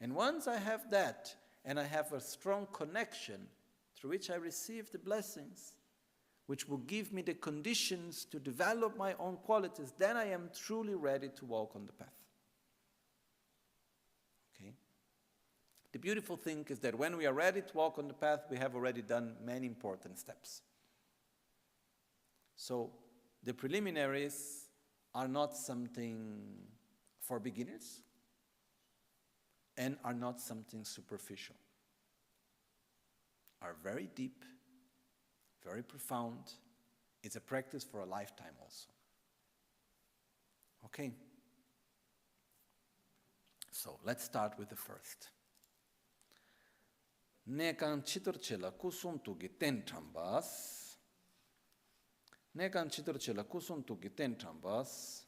And once I have that, and I have a strong connection through which I receive the blessings, which will give me the conditions to develop my own qualities, then I am truly ready to walk on the path. Okay? The beautiful thing is that when we are ready to walk on the path, we have already done many important steps. So the preliminaries are not something for beginners and are not something superficial. Are very deep, very profound. It's a practice for a lifetime also. Okay. So let's start with the first. Nekan chitorchela kusuntugi tentrambas. Nekan chitorchela kusuntugi tentrambas.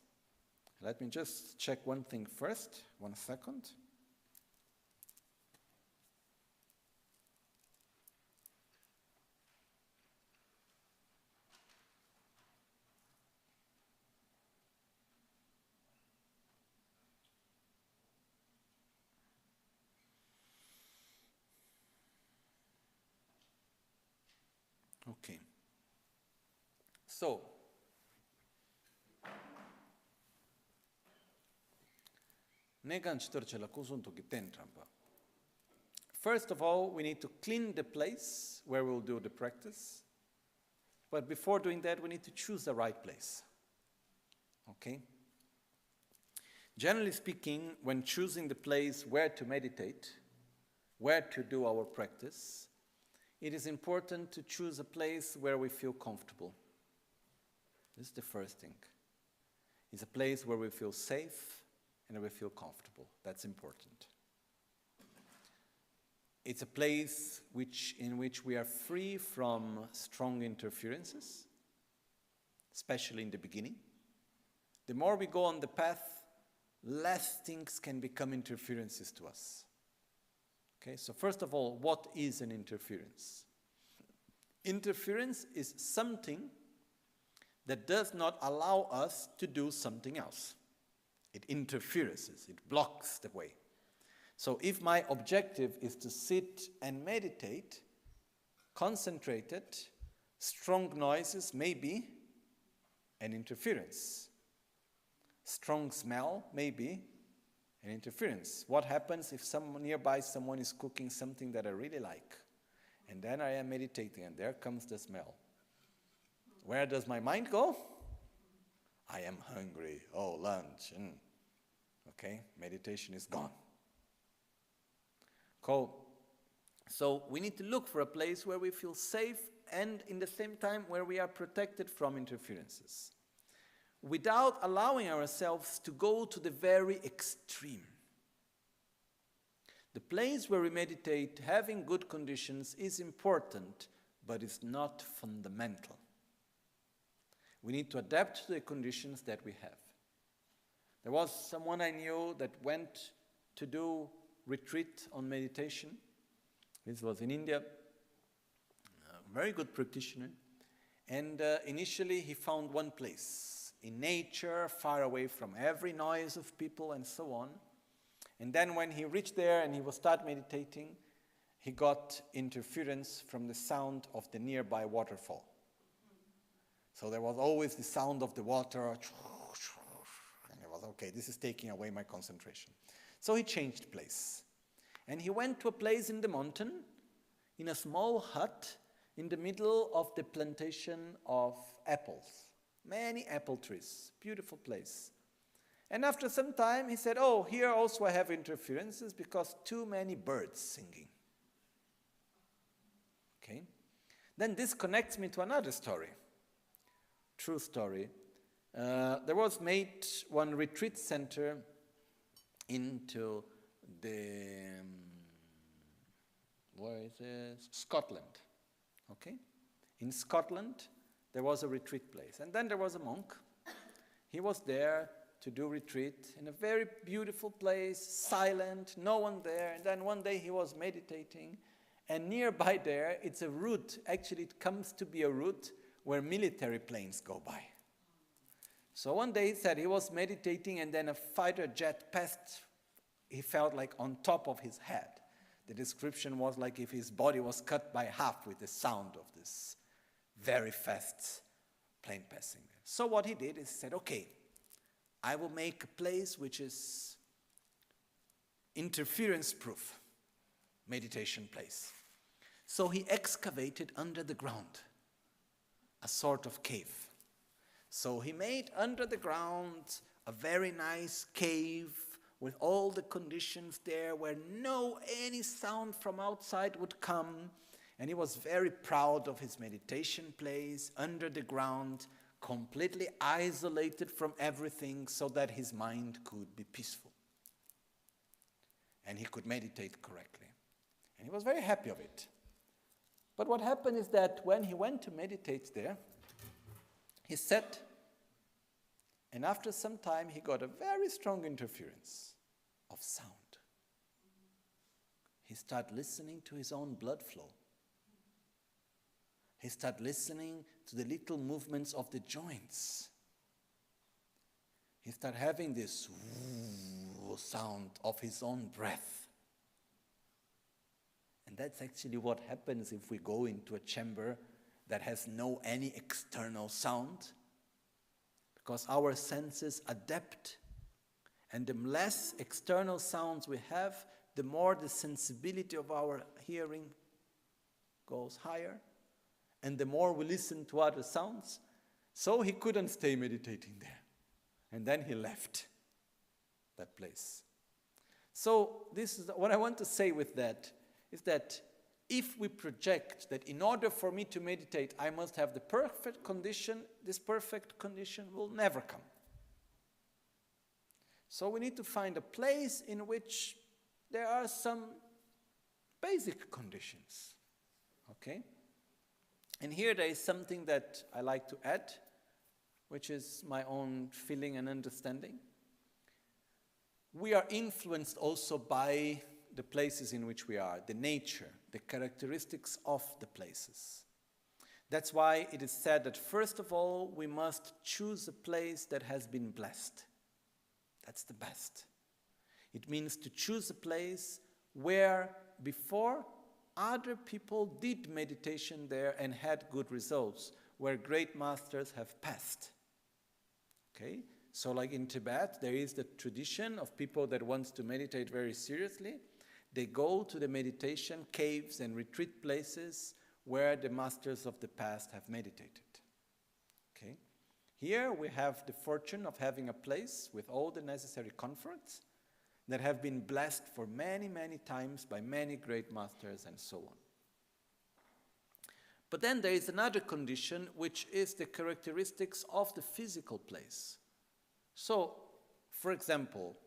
Let me just check one thing first. 1 second. Okay. So, first of all, we need to clean the place where we'll do the practice. But before doing that, we need to choose the right place. Okay? Generally speaking, when choosing the place where to meditate, where to do our practice, it is important to choose a place where we feel comfortable. This is the first thing. It's a place where we feel safe and we feel comfortable. That's important. It's a place in which we are free from strong interferences, especially in the beginning. The more we go on the path, less things can become interferences to us. Okay, so first of all, what is an interference? Interference is something that does not allow us to do something else. It interferes, it blocks the way. So if my objective is to sit and meditate, concentrated, strong noises may be an interference. Strong smell may be an interference. What happens if nearby someone is cooking something that I really like? And then I am meditating and there comes the smell. Where does my mind go? I am hungry. Oh, lunch. Okay, meditation is gone. Cool. So we need to look for a place where we feel safe and in the same time where we are protected from interferences, without allowing ourselves to go to the very extreme. The place where we meditate, having good conditions, is important, but it's not fundamental. We need to adapt to the conditions that we have. There was someone I knew that went to do retreat on meditation. This was in India, a very good practitioner. And initially he found one place in nature, far away from every noise of people and so on. And then when he reached there and he was start meditating, he got interference from the sound of the nearby waterfall. So there was always the sound of the water, and it was, okay, this is taking away my concentration. So he changed place. And he went to a place in the mountain, in a small hut, in the middle of the plantation of apples. Many apple trees, beautiful place. And after some time he said, oh, here also I have interferences because too many birds singing. Okay? Then this connects me to another story. True story. There was made one retreat center into the, where is it? Scotland. Okay? In Scotland, there was a retreat place. And then there was a monk. He was there to do retreat in a very beautiful place, silent, no one there. And then one day he was meditating, and nearby there, it's a route. Actually, it comes to be a route where military planes go by. So one day he said he was meditating, and then a fighter jet passed. He felt like on top of his head. The description was like if his body was cut by half with the sound of this very fast plane passing there. So what he did is he said, okay, I will make a place which is interference-proof, meditation place. So he excavated under the ground a sort of cave. So he made under the ground a very nice cave with all the conditions there where any sound from outside would come. And he was very proud of his meditation place under the ground, completely isolated from everything so that his mind could be peaceful. And he could meditate correctly. And he was very happy of it. But what happened is that when he went to meditate there, he sat, and after some time he got a very strong interference of sound. He started listening to his own blood flow. He started listening to the little movements of the joints. He started having this sound of his own breath. And that's actually what happens if we go into a chamber that has any external sound, because our senses adapt, and the less external sounds we have, the more the sensibility of our hearing goes higher, and the more we listen to other sounds. So he couldn't stay meditating there. And then he left that place. So this is what I want to say with that, is that if we project that in order for me to meditate, I must have the perfect condition, this perfect condition will never come. So we need to find a place in which there are some basic conditions. Okay? And here there is something that I like to add, which is my own feeling and understanding. We are influenced also by the places in which we are, the nature, the characteristics of the places. That's why it is said that first of all, we must choose a place that has been blessed. That's the best. It means to choose a place where before other people did meditation there and had good results, where great masters have passed. Okay? So like in Tibet, there is the tradition of people that wants to meditate very seriously. They go to the meditation caves and retreat places where the masters of the past have meditated. Okay? Here we have the fortune of having a place with all the necessary comforts that have been blessed for many, many times by many great masters and so on. But then there is another condition, which is the characteristics of the physical place. So, for example,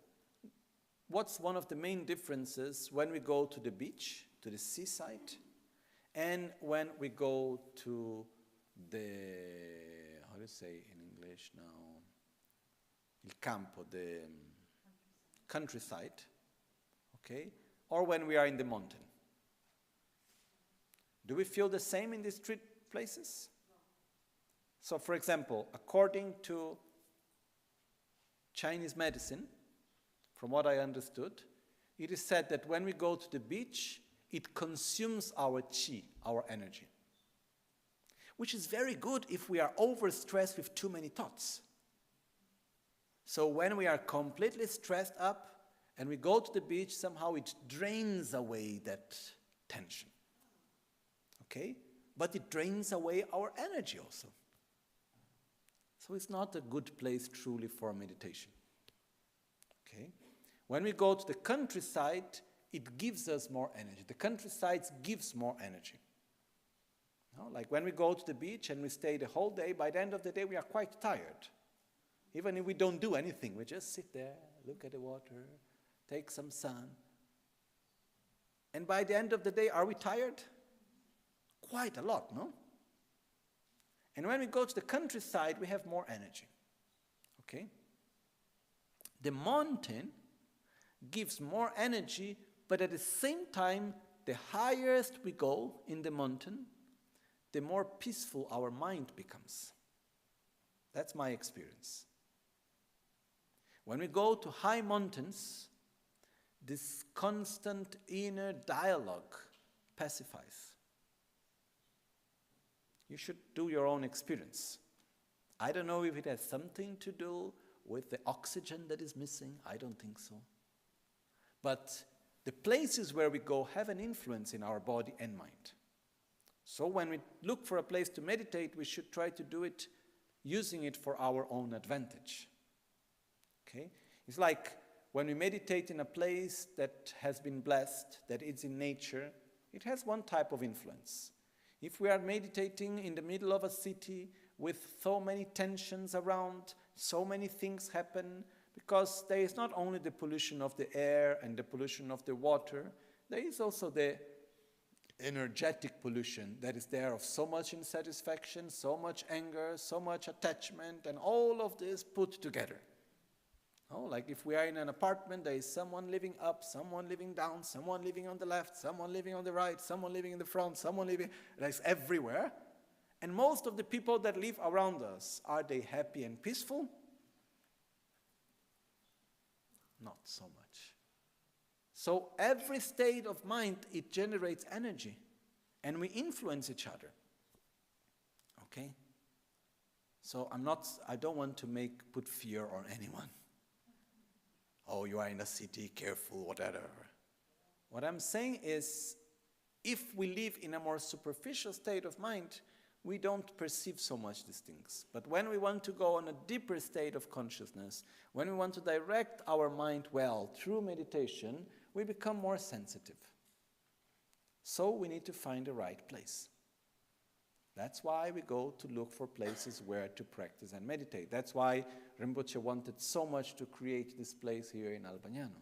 what's one of the main differences when we go to the beach, to the seaside, and when we go to the, how do you say in English now? Il campo, the countryside, okay? Or when we are in the mountain. Do we feel the same in these three places? No. So, for example, according to Chinese medicine, from what I understood, it is said that when we go to the beach, it consumes our qi, our energy. Which is very good if we are overstressed with too many thoughts. So when we are completely stressed up and we go to the beach, somehow it drains away that tension. Okay? But it drains away our energy also. So it's not a good place truly for meditation. Okay? When we go to the countryside, it gives us more energy. The countryside gives more energy. No? Like when we go to the beach and we stay the whole day, by the end of the day we are quite tired. Even if we don't do anything, we just sit there, look at the water, take some sun. And by the end of the day, are we tired? Quite a lot, no? And when we go to the countryside, we have more energy. Okay? The mountain gives more energy, but at the same time, the highest we go in the mountain, the more peaceful our mind becomes. That's my experience. When we go to high mountains, this constant inner dialogue pacifies. You should do your own experience. I don't know if it has something to do with the oxygen that is missing. I don't think so. But the places where we go have an influence in our body and mind. So when we look for a place to meditate, we should try to do it using it for our own advantage. Okay? It's like when we meditate in a place that has been blessed, that is in nature, it has one type of influence. If we are meditating in the middle of a city with so many tensions around, so many things happen, because there is not only the pollution of the air and the pollution of the water, there is also the energetic pollution that is there of so much insatisfaction, so much anger, so much attachment, and all of this put together. Oh, like if we are in an apartment, there is someone living up, someone living down, someone living on the left, someone living on the right, someone living in the front, someone living, that's everywhere. And most of the people that live around us, are they happy and peaceful? Not so much. So every state of mind, it generates energy. And we influence each other. Okay? So I don't want to put fear on anyone. Oh, you are in a city, careful, whatever. What I'm saying is, if we live in a more superficial state of mind, we don't perceive so much these things. But when we want to go on a deeper state of consciousness, when we want to direct our mind well through meditation, we become more sensitive. So we need to find the right place. That's why we go to look for places where to practice and meditate. That's why Rinpoche wanted so much to create this place here in Albagnano,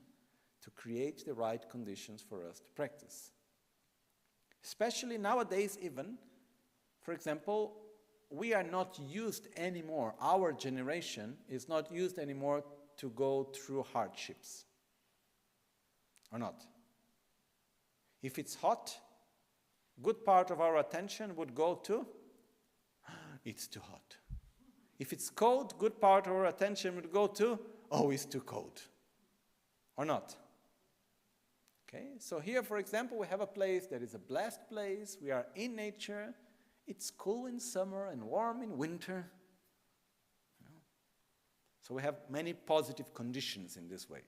to create the right conditions for us to practice. Especially nowadays even, for example, we are not used anymore, our generation is not used anymore to go through hardships. Or not? If it's hot, good part of our attention would go to, it's too hot. If it's cold, good part of our attention would go to, oh, it's too cold. Or not? Okay, so here, for example, we have a place that is a blessed place. We are in nature. It's cool in summer and warm in winter. You know? So we have many positive conditions in this way.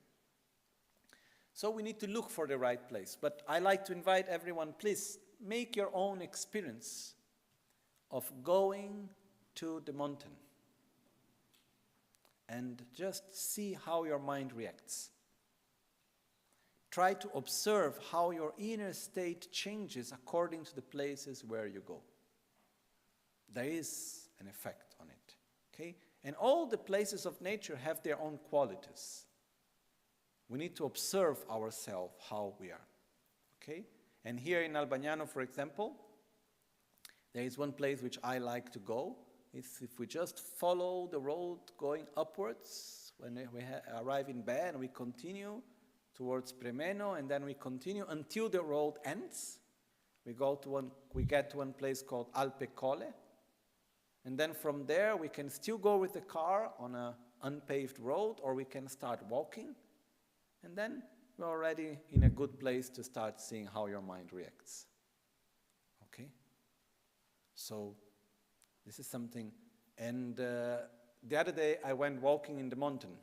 So we need to look for the right place. But I like to invite everyone, please, make your own experience of going to the mountain and just see how your mind reacts. Try to observe how your inner state changes according to the places where you go. There is an effect on it, okay? And all the places of nature have their own qualities. We need to observe ourselves how we are. Okay? And here in Albagnano, for example, there is one place which I like to go. It's if we just follow the road going upwards, when we arrive in Be and we continue towards Premeno, and then we continue until the road ends. We get to one place called Alpe Colle, and then from there we can still go with the car on an unpaved road, or we can start walking, and then we're already in a good place to start seeing how your mind reacts. Okay? So this is something. And the other day I went walking in the mountain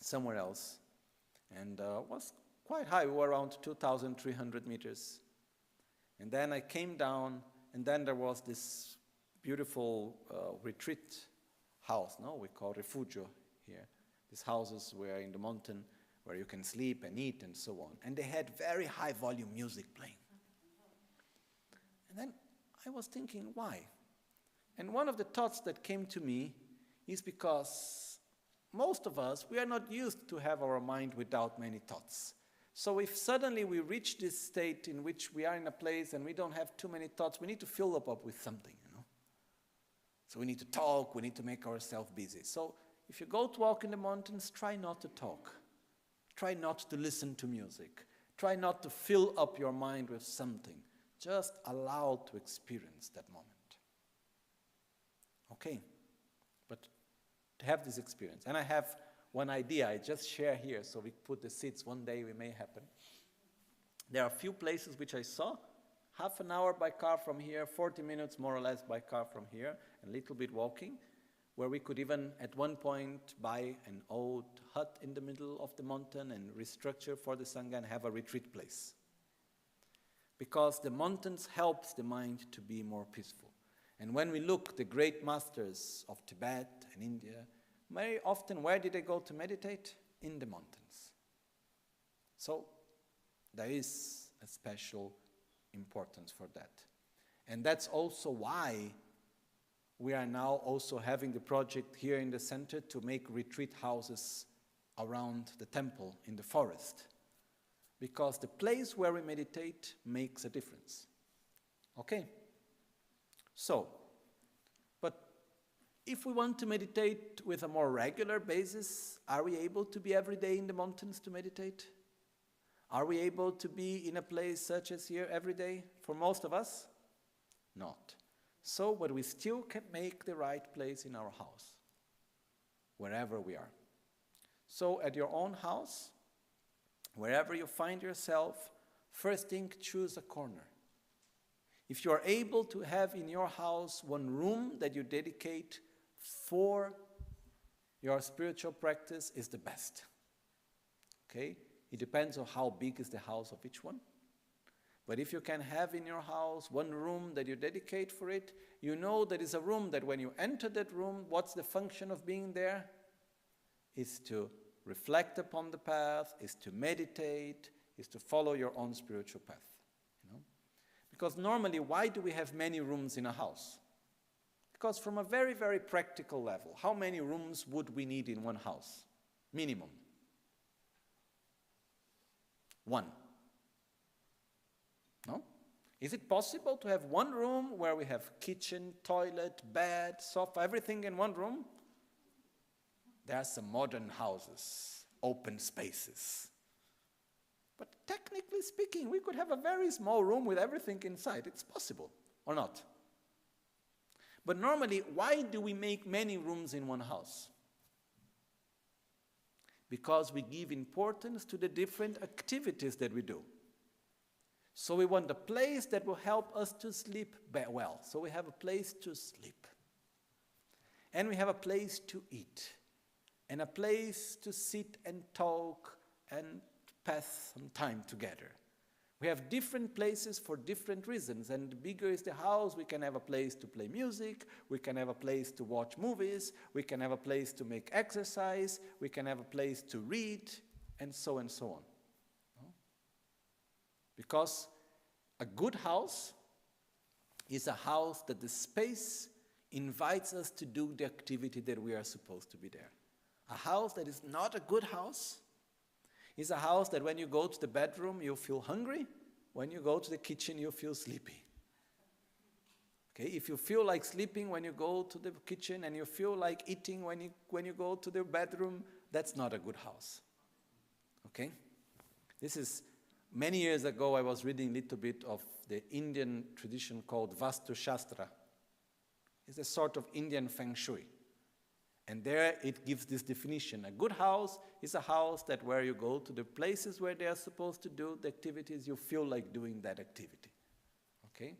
somewhere else, and it was quite high. We were around 2,300 meters. And then I came down, and then there was this beautiful retreat house, no? We call refugio here. These houses where in the mountain where you can sleep and eat and so on. And they had very high volume music playing. And then I was thinking, why? And one of the thoughts that came to me is because most of us, we are not used to have our mind without many thoughts. So if suddenly we reach this state in which we are in a place and we don't have too many thoughts, we need to fill up with something, you know. So we need to talk, we need to make ourselves busy. So if you go to walk in the mountains, try not to talk. Try not to listen to music. Try not to fill up your mind with something. Just allow to experience that moment. Okay, but to have this experience. And I have one idea I just share here, so we put the seats, one day we may happen. There are a few places which I saw, half an hour by car from here, 40 minutes more or less by car from here, and a little bit walking, where we could even at one point buy an old hut in the middle of the mountain and restructure for the Sangha and have a retreat place. Because the mountains helps the mind to be more peaceful. And when we look, the great masters of Tibet and India, very often, where did they go to meditate? In the mountains. So there is a special importance for that. And that's also why we are now also having the project here in the center to make retreat houses around the temple in the forest. Because the place where we meditate makes a difference. Okay? So, but if we want to meditate with a more regular basis, are we able to be every day in the mountains to meditate? Are we able to be in a place such as here every day? For most of us, not. So, but we still can make the right place in our house, wherever we are. So, at your own house, wherever you find yourself, first thing, choose a corner. If you are able to have in your house one room that you dedicate for your spiritual practice, is the best. Okay? It depends on how big is the house of each one. But if you can have in your house one room that you dedicate for it, you know that is a room that when you enter that room, what's the function of being there? Is to reflect upon the path, is to meditate, is to follow your own spiritual path. Because normally, why do we have many rooms in a house? Because from a very, very practical level, how many rooms would we need in one house? Minimum. 1. No? Is it possible to have one room where we have kitchen, toilet, bed, sofa, everything in one room? There are some modern houses, open spaces. But technically speaking, we could have a very small room with everything inside. It's possible, or not? But normally, why do we make many rooms in one house? Because we give importance to the different activities that we do. So we want a place that will help us to sleep well. So we have a place to sleep. And we have a place to eat. And a place to sit and talk and pass some time together. We have different places for different reasons, and the bigger is the house, we can have a place to play music, we can have a place to watch movies, we can have a place to make exercise, we can have a place to read, and so on. No? Because a good house is a house that the space invites us to do the activity that we are supposed to be there. A house that is not a good house It's a house that when you go to the bedroom, you feel hungry. When you go to the kitchen, you feel sleepy. Okay, if you feel like sleeping when you go to the kitchen and you feel like eating when you go to the bedroom, that's not a good house. Okay? This is, many years ago I was reading a little bit of the Indian tradition called Vastu Shastra. It's a sort of Indian feng shui. And there it gives this definition. A good house is a house that where you go to the places where they are supposed to do the activities, you feel like doing that activity. Okay?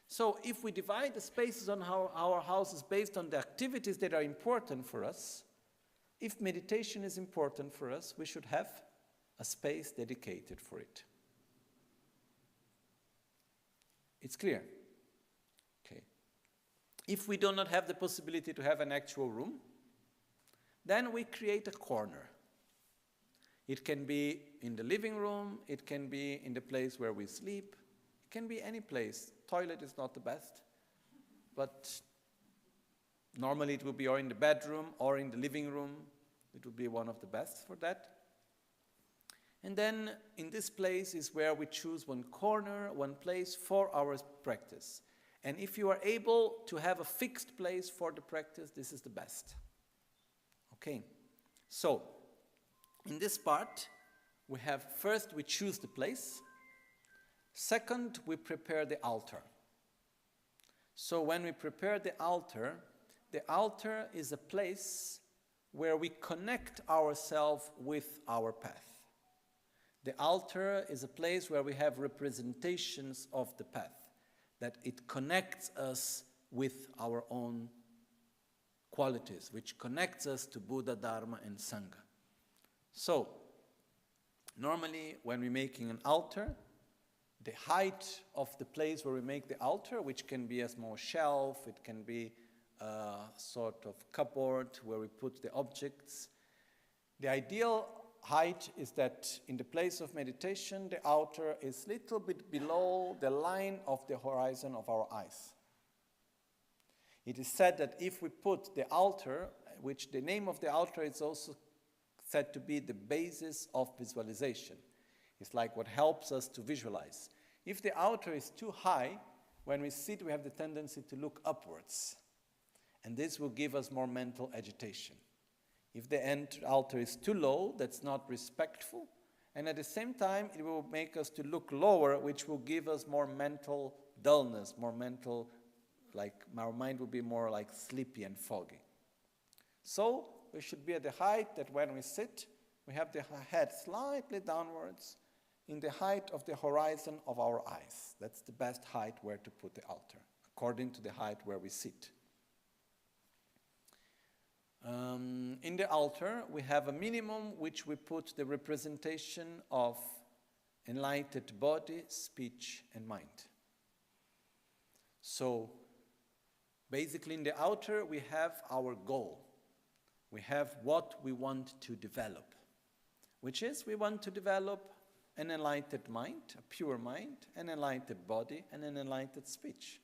So if we divide the spaces on our houses based on the activities that are important for us, if meditation is important for us, we should have a space dedicated for it. It's clear? Okay. If we do not have the possibility to have an actual room, then we create a corner. It can be in the living room, it can be in the place where we sleep, it can be any place. Toilet is not the best, but normally it will be or in the bedroom or in the living room. It would be one of the best for that. And then in this place is where we choose one corner, one place for our practice. And if you are able to have a fixed place for the practice, this is the best. Okay, so in this part, we have first we choose the place. Second, we prepare the altar. So when we prepare the altar is a place where we connect ourselves with our path. The altar is a place where we have representations of the path, that it connects us with our own qualities, which connects us to Buddha, Dharma, and Sangha. So, normally when we're making an altar, the height of the place where we make the altar, which can be a small shelf, it can be a sort of cupboard where we put the objects. The ideal height is that in the place of meditation, the altar is a little bit below the line of the horizon of our eyes. It is said that if we put the altar, which the name of the altar is also said to be the basis of visualization. It's like what helps us to visualize. If the altar is too high, when we sit, we have the tendency to look upwards. And this will give us more mental agitation. If the altar is too low, that's not respectful. And at the same time, it will make us to look lower, which will give us more mental dullness, more mental, like our mind will be more like sleepy and foggy. So we should be at the height that when we sit, we have the head slightly downwards in the height of the horizon of our eyes. That's the best height where to put the altar, according to the height where we sit. In the altar, we have a minimum which we put the representation of enlightened body, speech, and mind. So, basically in the altar, we have our goal. We have what we want to develop, which is we want to develop an enlightened mind, a pure mind, an enlightened body, and an enlightened speech.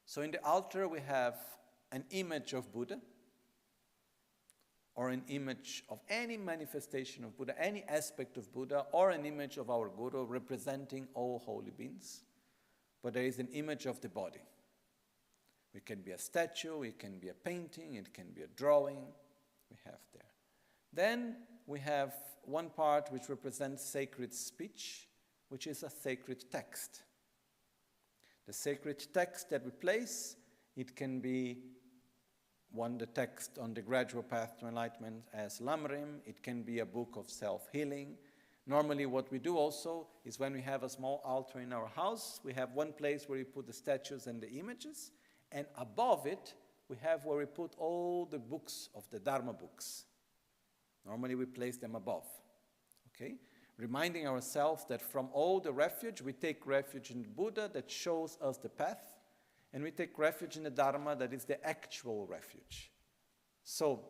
So in the altar, we have an image of Buddha, or an image of any manifestation of Buddha, any aspect of Buddha, or an image of our Guru representing all holy beings. But there is an image of the body. It can be a statue, it can be a painting, it can be a drawing. We have there. Then we have one part which represents sacred speech, which is a sacred text. The sacred text that we place, it can be the text on the gradual path to enlightenment as Lamrim. It can be a book of self-healing. Normally what we do also is when we have a small altar in our house, we have one place where we put the statues and the images, and above it we have where we put all the books of the Dharma books. Normally we place them above, okay? Reminding ourselves that from all the refuge, we take refuge in the Buddha that shows us the path, and we take refuge in the Dharma that is the actual refuge. So,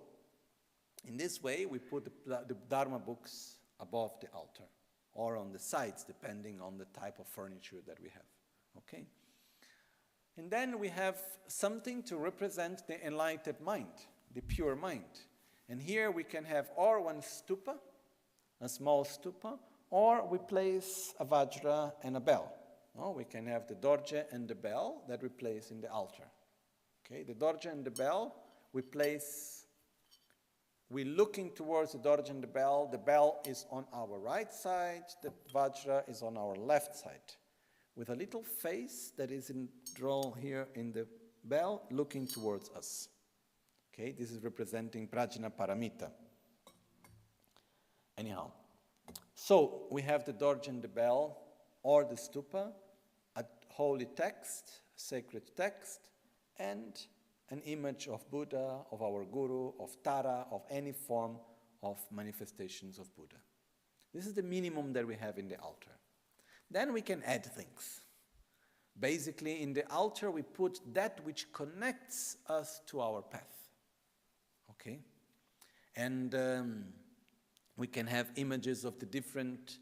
in this way, we put the Dharma books above the altar, or on the sides, depending on the type of furniture that we have, okay? And then we have something to represent the enlightened mind, the pure mind. And here we can have or one stupa, a small stupa, or we place a vajra and a bell. Oh, we can have the dorje and the bell that we place in the altar. Okay, the dorje and the bell we're looking towards the dorje and the bell is on our right side, the vajra is on our left side, with a little face that is drawn here in the bell, looking towards us. Okay, this is representing Prajna Paramita. Anyhow, so we have the dorje and the bell, or the stupa, a holy text, sacred text, and an image of Buddha, of our Guru, of Tara, of any form of manifestations of Buddha. This is the minimum that we have in the altar. Then we can add things. Basically, in the altar, we put that which connects us to our path. Okay? And we can have images of the different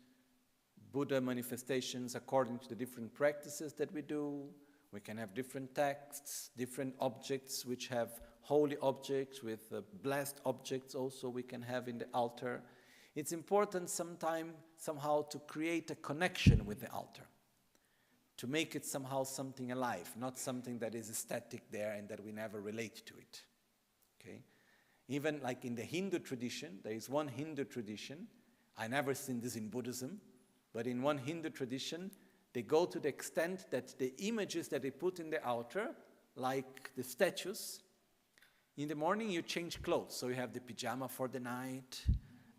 Buddha manifestations according to the different practices that we do. We can have different texts, different objects which have holy objects with blessed objects also we can have in the altar. It's important somehow to create a connection with the altar, to make it somehow something alive, not something that is static there and that we never relate to it. Okay? Even like in the Hindu tradition, there is one Hindu tradition, I never seen this in Buddhism, but in one Hindu tradition, they go to the extent that the images that they put in the altar, like the statues, in the morning you change clothes. So you have the pajama for the night,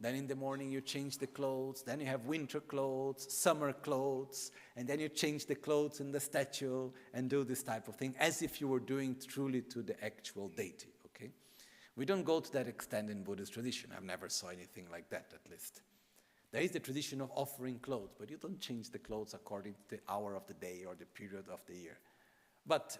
then in the morning you change the clothes, then you have winter clothes, summer clothes, and then you change the clothes in the statue and do this type of thing, as if you were doing truly to the actual deity, okay? We don't go to that extent in Buddhist tradition. I've never saw anything like that, at least. There is the tradition of offering clothes, but you don't change the clothes according to the hour of the day or the period of the year. But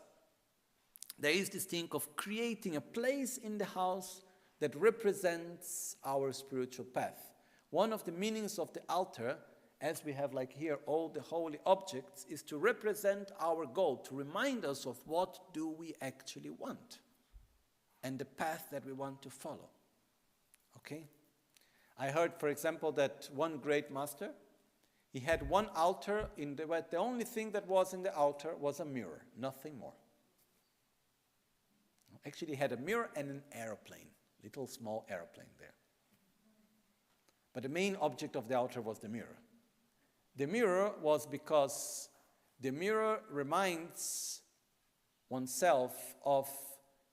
there is this thing of creating a place in the house that represents our spiritual path. One of the meanings of the altar, as we have like here all the holy objects, is to represent our goal, to remind us of what do we actually want and the path that we want to follow. Okay? I heard, for example, that one great master, he had one altar, but the only thing that was in the altar was a mirror, nothing more. Actually, he had a mirror and an airplane, little small airplane there. But the main object of the altar was the mirror. The mirror was because the mirror reminds oneself of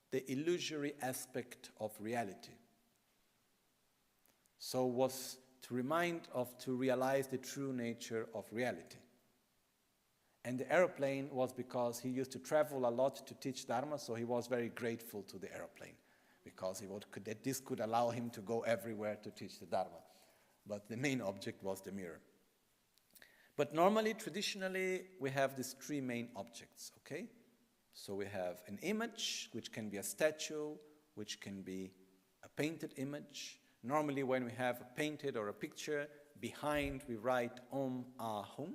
the illusory aspect of reality. So was to realize the true nature of reality. And the airplane was because he used to travel a lot to teach Dharma, so he was very grateful to the airplane, because this could allow him to go everywhere to teach the Dharma. But the main object was the mirror. But normally, traditionally, we have these three main objects, okay? So we have an image, which can be a statue, which can be a painted image. Normally, when we have a painted or a picture, behind we write Om Ahum,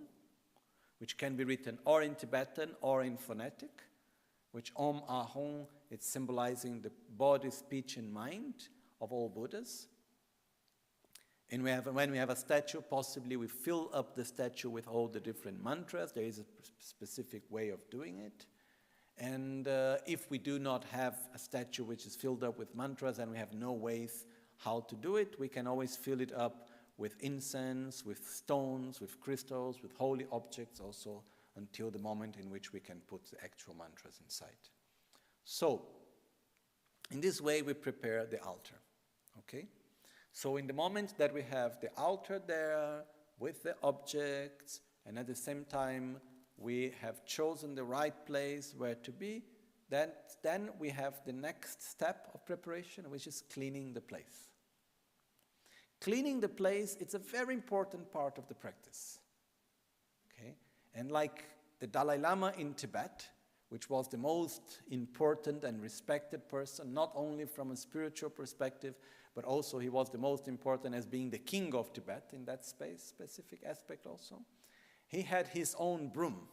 which can be written or in Tibetan or in phonetic, which Om Ahum, it's symbolizing the body, speech, and mind of all Buddhas. And when we have a statue, possibly we fill up the statue with all the different mantras. There is a specific way of doing it. And if we do not have a statue which is filled up with mantras and we have no ways how to do it, we can always fill it up with incense, with stones, with crystals, with holy objects also, until the moment in which we can put the actual mantras inside. So, in this way we prepare the altar, okay? So in the moment that we have the altar there, with the objects, and at the same time we have chosen the right place where to be, then we have the next step of preparation, which is cleaning the place. Cleaning the place, it's a very important part of the practice. Okay? And like the Dalai Lama in Tibet, which was the most important and respected person, not only from a spiritual perspective, but also he was the most important as being the king of Tibet in that specific aspect also. He had his own broom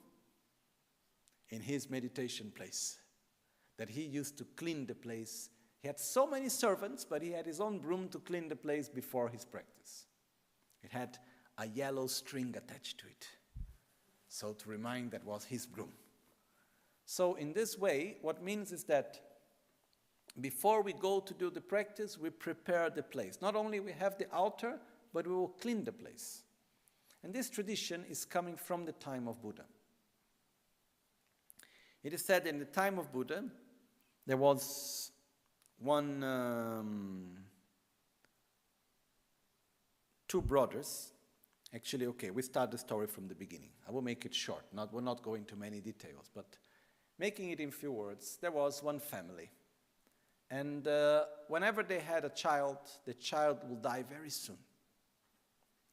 in his meditation place, that he used to clean the place. He had so many servants, but he had his own broom to clean the place before his practice. It had a yellow string attached to it, so to remind that was his broom. So in this way, what means is that before we go to do the practice, we prepare the place. Not only we have the altar, but we will clean the place. And this tradition is coming from the time of Buddha. It is said in the time of Buddha, there was two brothers. Actually, okay, we start the story from the beginning. I will make it short. We'll not go into many details, but making it in few words, there was one family. And whenever they had a child, the child will die very soon.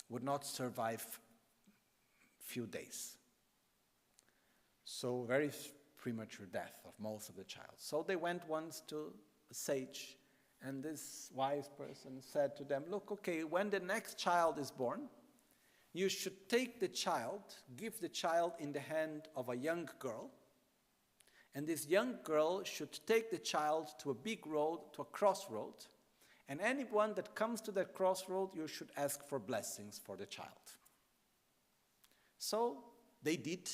Would not survive few days. So very premature death of most of the child. So they went once to a sage, and this wise person said to them, look, okay, when the next child is born, you should take the child, give the child in the hand of a young girl, and this young girl should take the child to a big road, to a crossroad, and anyone that comes to that crossroad, you should ask for blessings for the child. So they did,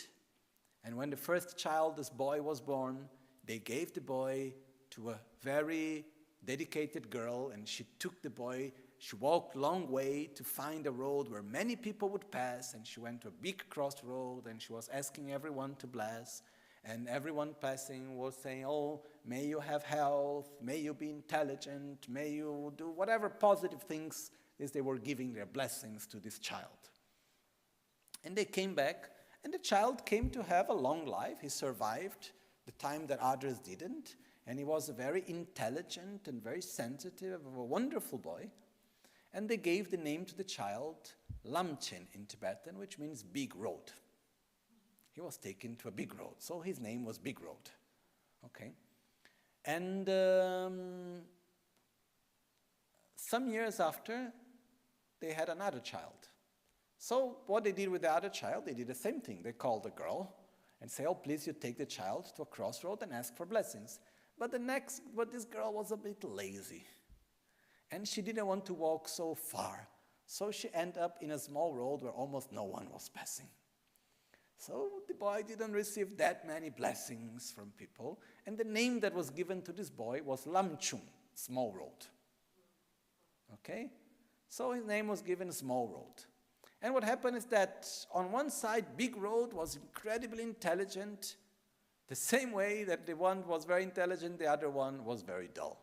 and when the first child, this boy, was born, they gave the boy to a very dedicated girl, and she took the boy. She walked a long way to find a road where many people would pass, and she went to a big crossroad, and she was asking everyone to bless. And everyone passing was saying, oh, may you have health, may you be intelligent, may you do whatever positive things is they were giving their blessings to this child. And they came back, and the child came to have a long life. He survived the time that others didn't, and he was a very intelligent and very sensitive, a wonderful boy. And they gave the name to the child Lamchen in Tibetan, which means big road. He was taken to a big road, so his name was Big Road. Okay, and some years after, they had another child. So what they did with the other child, they did the same thing. They called the girl and say, oh, please, you take the child to a crossroad and ask for blessings. But this girl was a bit lazy, and she didn't want to walk so far. So she ended up in a small road where almost no one was passing. So the boy didn't receive that many blessings from people, and the name that was given to this boy was Lamchung, small road. Okay? So his name was given Small Road. And what happened is that on one side, Big Road was incredibly intelligent, the same way that the one was very intelligent, the other one was very dull.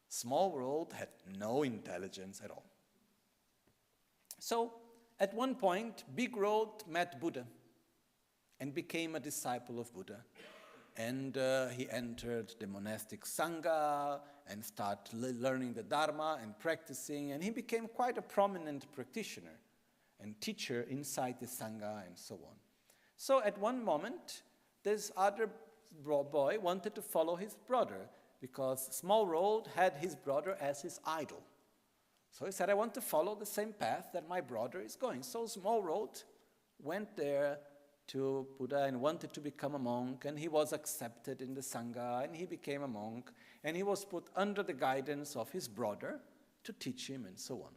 Small Road had no intelligence at all. So at one point, Big Road met Buddha and became a disciple of Buddha. And he entered the monastic Sangha and started learning the Dharma and practicing, and he became quite a prominent practitioner and teacher inside the Sangha and so on. So at one moment, this other boy wanted to follow his brother because Small Road had his brother as his idol. So he said, I want to follow the same path that my brother is going. So Small Road went there to Buddha and wanted to become a monk, and he was accepted in the Sangha, and he became a monk, and he was put under the guidance of his brother to teach him and so on.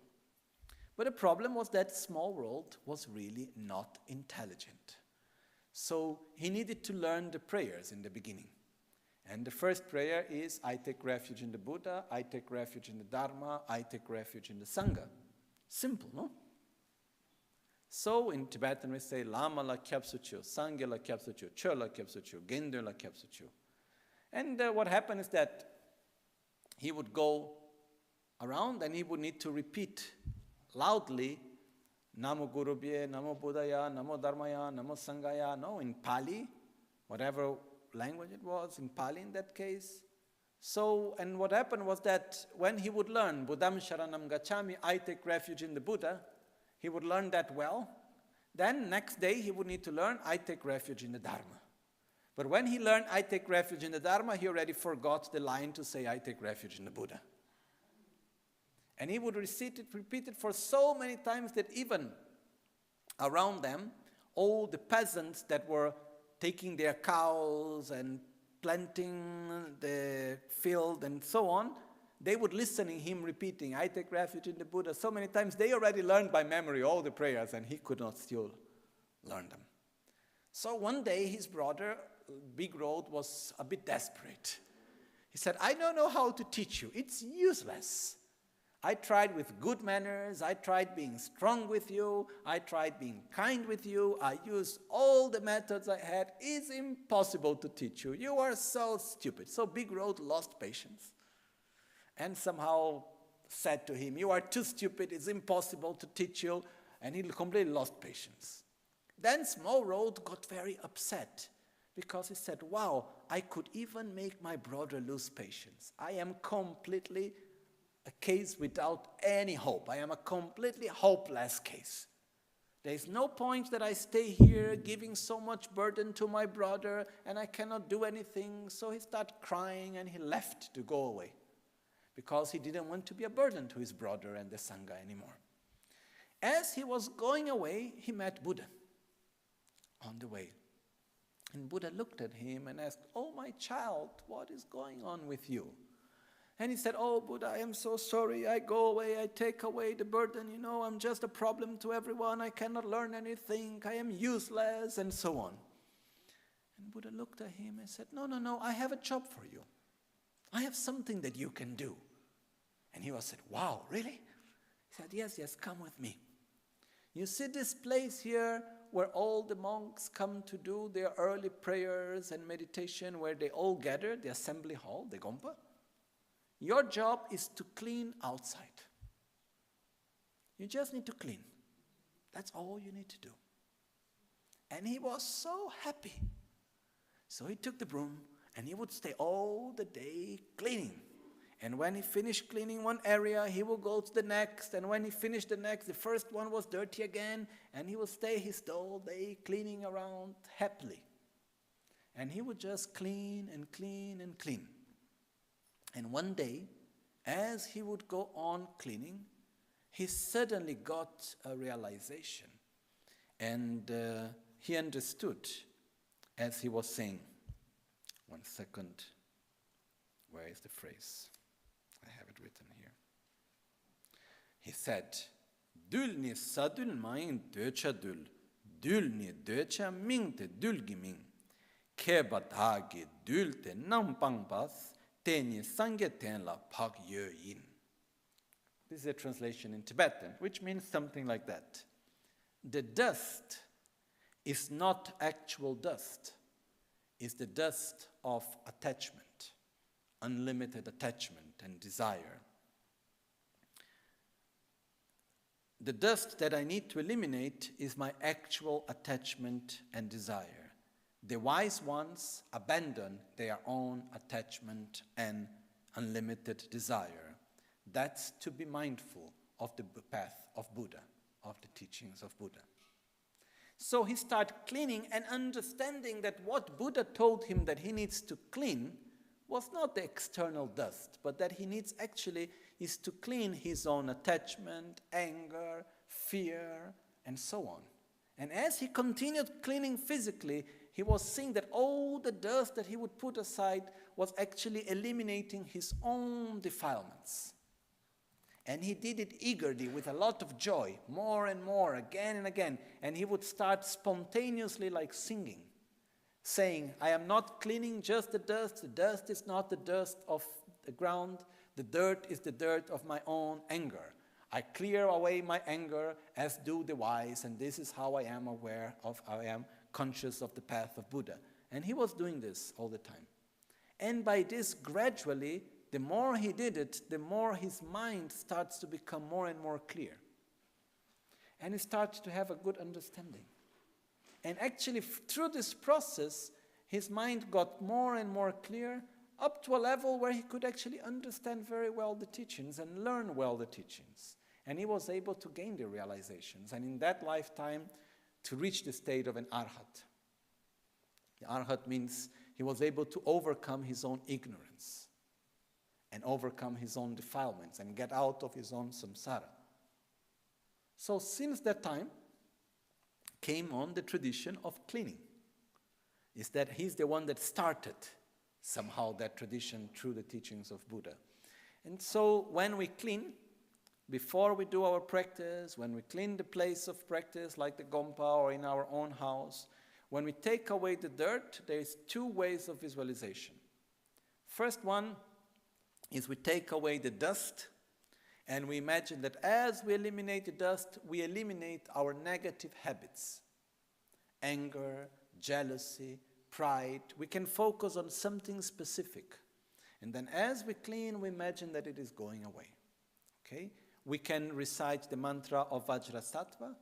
But the problem was that Small Road was really not intelligent. So he needed to learn the prayers in the beginning. And the first prayer is, I take refuge in the Buddha, I take refuge in the Dharma, I take refuge in the Sangha. Simple, no? So in Tibetan we say, Lama la kyapsuchu, Sangha la kyapsuchu, Cho la kyapsuchu, Gender la kyapsuchu. And what happened is that he would go around and he would need to repeat loudly, Namo Gurubhye, Namo Buddhaya, Namo Dharmaya, Namo Sanghaya, no, in Pali, whatever language it was, in Pali in that case. So, and what happened was that when he would learn, Buddham Sharanam Gacchami, I take refuge in the Buddha, he would learn that well. Then next day he would need to learn, I take refuge in the Dharma. But when he learned, I take refuge in the Dharma, he already forgot the line to say, I take refuge in the Buddha. And he would repeat it for so many times that even around them, all the peasants that were taking their cows and planting the field and so on, they would listen to him repeating, I take refuge in the Buddha, so many times. They already learned by memory all the prayers, and he could not still learn them. So one day his brother, Big Road, was a bit desperate. He said, I don't know how to teach you. It's useless. I tried with good manners. I tried being strong with you. I tried being kind with you. I used all the methods I had. It's impossible to teach you. You are so stupid. So Big Road lost patience and somehow said to him, you are too stupid. It's impossible to teach you. And he completely lost patience. Then Small Road got very upset because he said, wow, I could even make my brother lose patience. I am completely a case without any hope. I am a completely hopeless case. There is no point that I stay here giving so much burden to my brother and I cannot do anything. So he started crying and he left to go away because he didn't want to be a burden to his brother and the Sangha anymore. As he was going away, he met Buddha on the way. And Buddha looked at him and asked, oh, my child, what is going on with you? And he said, oh, Buddha, I am so sorry. I go away, I take away the burden. You know, I'm just a problem to everyone. I cannot learn anything. I am useless, and so on. And Buddha looked at him and said, no, no, no, I have a job for you. I have something that you can do. And he was said, wow, really? He said, yes, yes, come with me. You see this place here where all the monks come to do their early prayers and meditation, where they all gather, the assembly hall, the Gompa? Your job is to clean outside. You just need to clean. That's all you need to do. And he was so happy. So he took the broom and he would stay all the day cleaning. And when he finished cleaning one area, he will go to the next. And when he finished the next, the first one was dirty again. And he will stay his whole day cleaning around happily. And he would just clean and clean and clean. And one day, as he would go on cleaning, he suddenly got a realization. And he understood, as he was saying, 1 second, where is the phrase? I have it written here. He said, Dulni sadul main döcha dul, dulni döcha mingte dulgiming, kebatagi dulte nampangbas, teni sangetenla pak yin. This is a translation in Tibetan, which means something like that. The dust is not actual dust. It's the dust of attachment, unlimited attachment and desire. The dust that I need to eliminate is my actual attachment and desire. The wise ones abandon their own attachment and unlimited desire. That's to be mindful of the path of Buddha, of the teachings of Buddha. So he started cleaning and understanding that what Buddha told him that he needs to clean was not the external dust, but that he needs actually is to clean his own attachment, anger, fear, and so on. And as he continued cleaning physically, he was seeing that all the dust that he would put aside was actually eliminating his own defilements. And he did it eagerly, with a lot of joy, more and more, again and again. And he would start spontaneously like singing, saying, I am not cleaning just the dust is not the dust of the ground, the dirt is the dirt of my own anger. I clear away my anger as do the wise, and this is how I am aware of, I am conscious of the path of Buddha. And he was doing this all the time. And by this, gradually, the more he did it, the more his mind starts to become more and more clear. And he starts to have a good understanding. And actually, through this process, his mind got more and more clear, up to a level where he could actually understand very well the teachings and learn well the teachings. And he was able to gain the realizations, and in that lifetime, to reach the state of an arhat. The arhat means he was able to overcome his own ignorance and overcome his own defilements and get out of his own samsara. So since that time came on the tradition of cleaning. Is that he's the one that started somehow that tradition through the teachings of Buddha. And so when we clean, before we do our practice, when we clean the place of practice like the Gompa or in our own house, when we take away the dirt, there is two ways of visualization. First one is we take away the dust, and we imagine that as we eliminate the dust, we eliminate our negative habits. Anger, jealousy, pride. We can focus on something specific. And then as we clean, we imagine that it is going away. Okay? We can recite the mantra of Vajrasattva.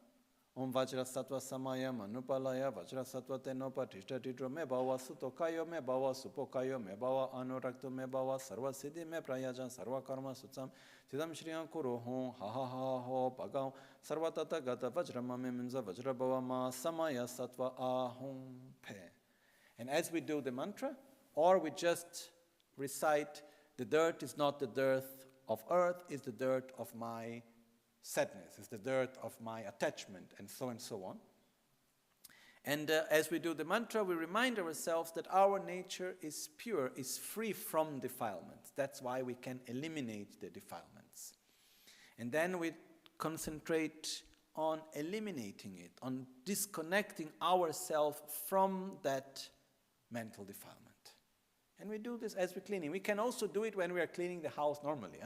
Om Vajrasattva Samaya Manupalaya Vajrasattva Tenopa Tishtadidro Me Bhava Sutokayo Me Bhava Supokayo Me Bhava Anurakto Me Bhava Sarva Siddhi Me Prayajan Sarva Karma Sutsam Tidam Shriyam Kuro Hom Ha Ha Ha Ho Bhagav Sarva Tata Gata Vajrama Me Minza Vajra Bhava Ma Samaya Sattva Ahum Pe. And as we do the mantra, or we just recite, the dirt is not the dirt of earth, it's the dirt of my sadness, it's the dirt of my attachment, and so on. And as we do the mantra, we remind ourselves that our nature is pure, is free from defilements. That's why we can eliminate the defilements. And then we concentrate on eliminating it, on disconnecting ourselves from that mental defilement. And we do this as we're cleaning. We can also do it when we are cleaning the house normally.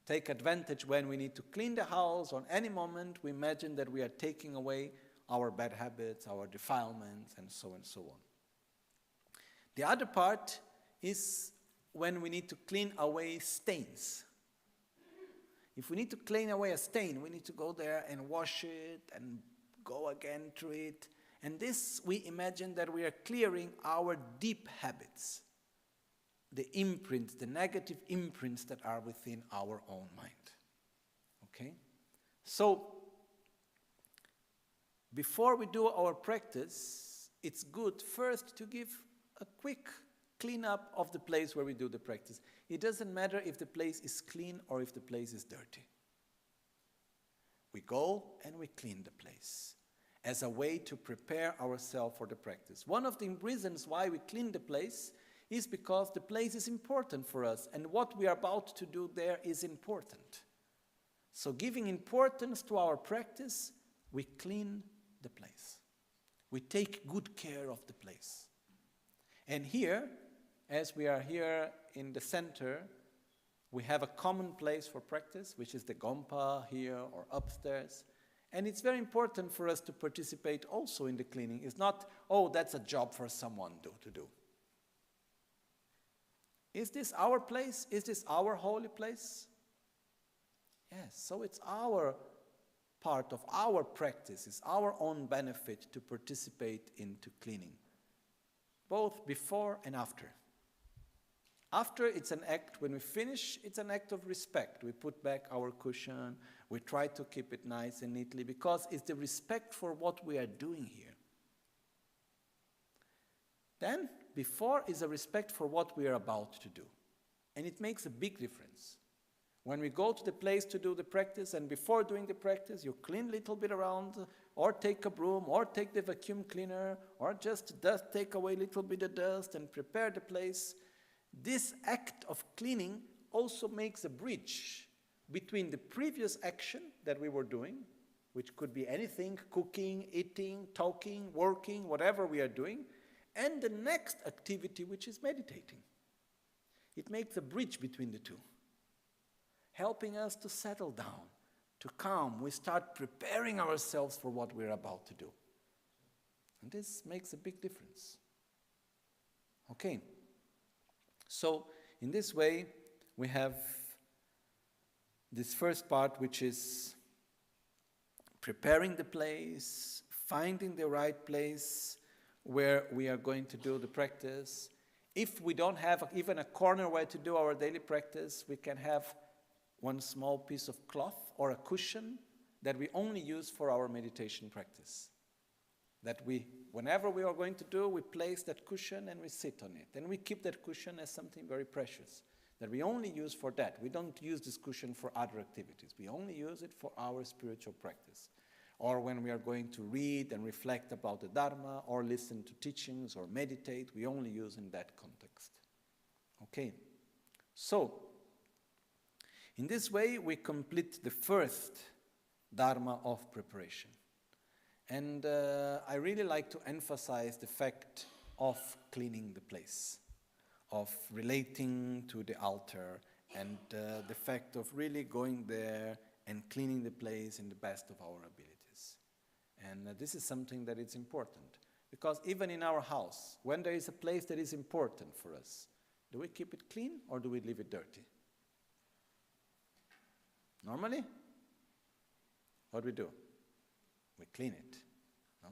Take advantage when we need to clean the house, or any moment we imagine that we are taking away our bad habits, our defilements, and so on. The other part is when we need to clean away stains. If we need to clean away a stain, we need to go there and wash it and go again through it. And this, we imagine that we are clearing our deep habits, the imprints, the negative imprints that are within our own mind. Okay? So, before we do our practice, it's good first to give a quick cleanup of the place where we do the practice. It doesn't matter if the place is clean or if the place is dirty. We go and we clean the place as a way to prepare ourselves for the practice. One of the reasons why we clean the place is because the place is important for us, and what we are about to do there is important. So giving importance to our practice, we clean the place. We take good care of the place. And here, as we are here in the center, we have a common place for practice, which is the Gompa here or upstairs. And it's very important for us to participate also in the cleaning. It's not, oh, that's a job for someone to do. Is this our place? Is this our holy place? Yes, so it's our part of our practice, it's our own benefit to participate into cleaning, both before and after. After, it's an act, when we finish, it's an act of respect. We put back our cushion, we try to keep it nice and neatly, because it's the respect for what we are doing here. Then, before is a respect for what we are about to do. And it makes a big difference. When we go to the place to do the practice, and before doing the practice, you clean a little bit around, or take a broom, or take the vacuum cleaner, or just take away a little bit of dust and prepare the place. This act of cleaning also makes a bridge between the previous action that we were doing, which could be anything, cooking, eating, talking, working, whatever we are doing, and the next activity, which is meditating. It makes a bridge between the two, helping us to settle down, to calm. We start preparing ourselves for what we're about to do. And this makes a big difference. Okay. So, in this way, we have this first part, which is preparing the place, finding the right place where we are going to do the practice. If we don't have even a corner where to do our daily practice, we can have one small piece of cloth or a cushion that we only use for our meditation practice. That we, whenever we are going to do, we place that cushion and we sit on it. And we keep that cushion as something very precious, that we only use for that. We don't use this cushion for other activities. We only use it for our spiritual practice. or when we are going to read and reflect about the Dharma, or listen to teachings, or meditate, we only use in that context. Okay, so in this way we complete the first Dharma of preparation. And I really like to emphasize the fact of cleaning the place, of relating to the altar, and the fact of really going there and cleaning the place in the best of our abilities. And this is something that is important, because even in our house, when there is a place that is important for us, do we keep it clean or do we leave it dirty? Normally, what do we do? We clean it. No?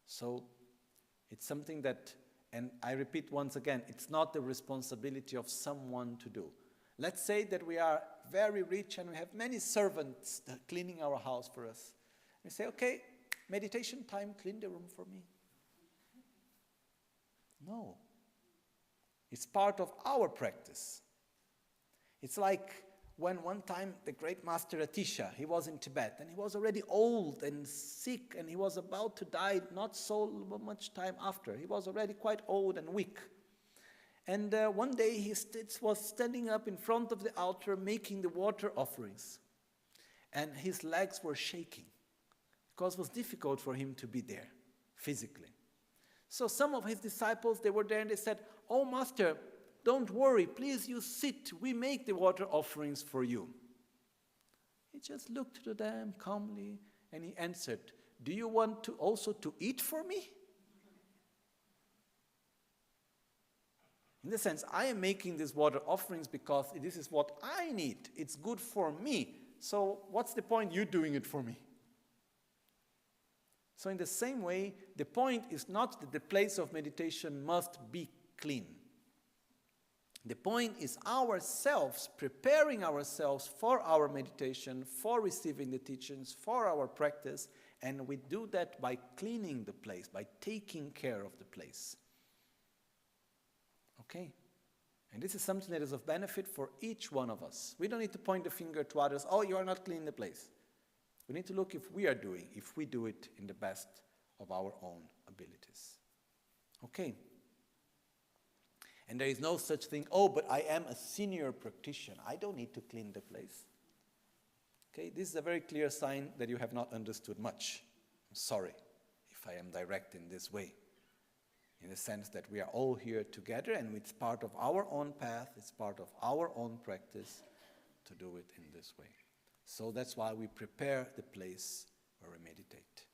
So it's something that, and I repeat once again, it's not the responsibility of someone to do. Let's say that we are very rich and we have many servants cleaning our house for us. We say, okay, meditation time, clean the room for me. No. It's part of our practice. It's like when one time the great master Atisha, he was in Tibet and he was already old and sick and he was about to die not so much time after. He was already quite old and weak. And one day he was standing up in front of the altar making the water offerings. And his legs were shaking because it was difficult for him to be there physically. So some of his disciples, they were there and they said, "Oh, Master, don't worry, please you sit, we make the water offerings for you." He just looked to them calmly and he answered, "Do you want to also to eat for me?" In the sense, I am making these water offerings because this is what I need. It's good for me. So what's the point you doing it for me? So in the same way, the point is not that the place of meditation must be clean. The point is ourselves, preparing ourselves for our meditation, for receiving the teachings, for our practice, and we do that by cleaning the place, by taking care of the place. Okay? And this is something that is of benefit for each one of us. We don't need to point the finger to others, "Oh, you are not cleaning the place." We need to look if we do it in the best of our own abilities. Okay? And there is no such thing, "Oh, but I am a senior practitioner, I don't need to clean the place." Okay, this is a very clear sign that you have not understood much. I'm sorry if I am direct in this way. In the sense that we are all here together and it's part of our own path, it's part of our own practice to do it in this way. So that's why we prepare the place where we meditate.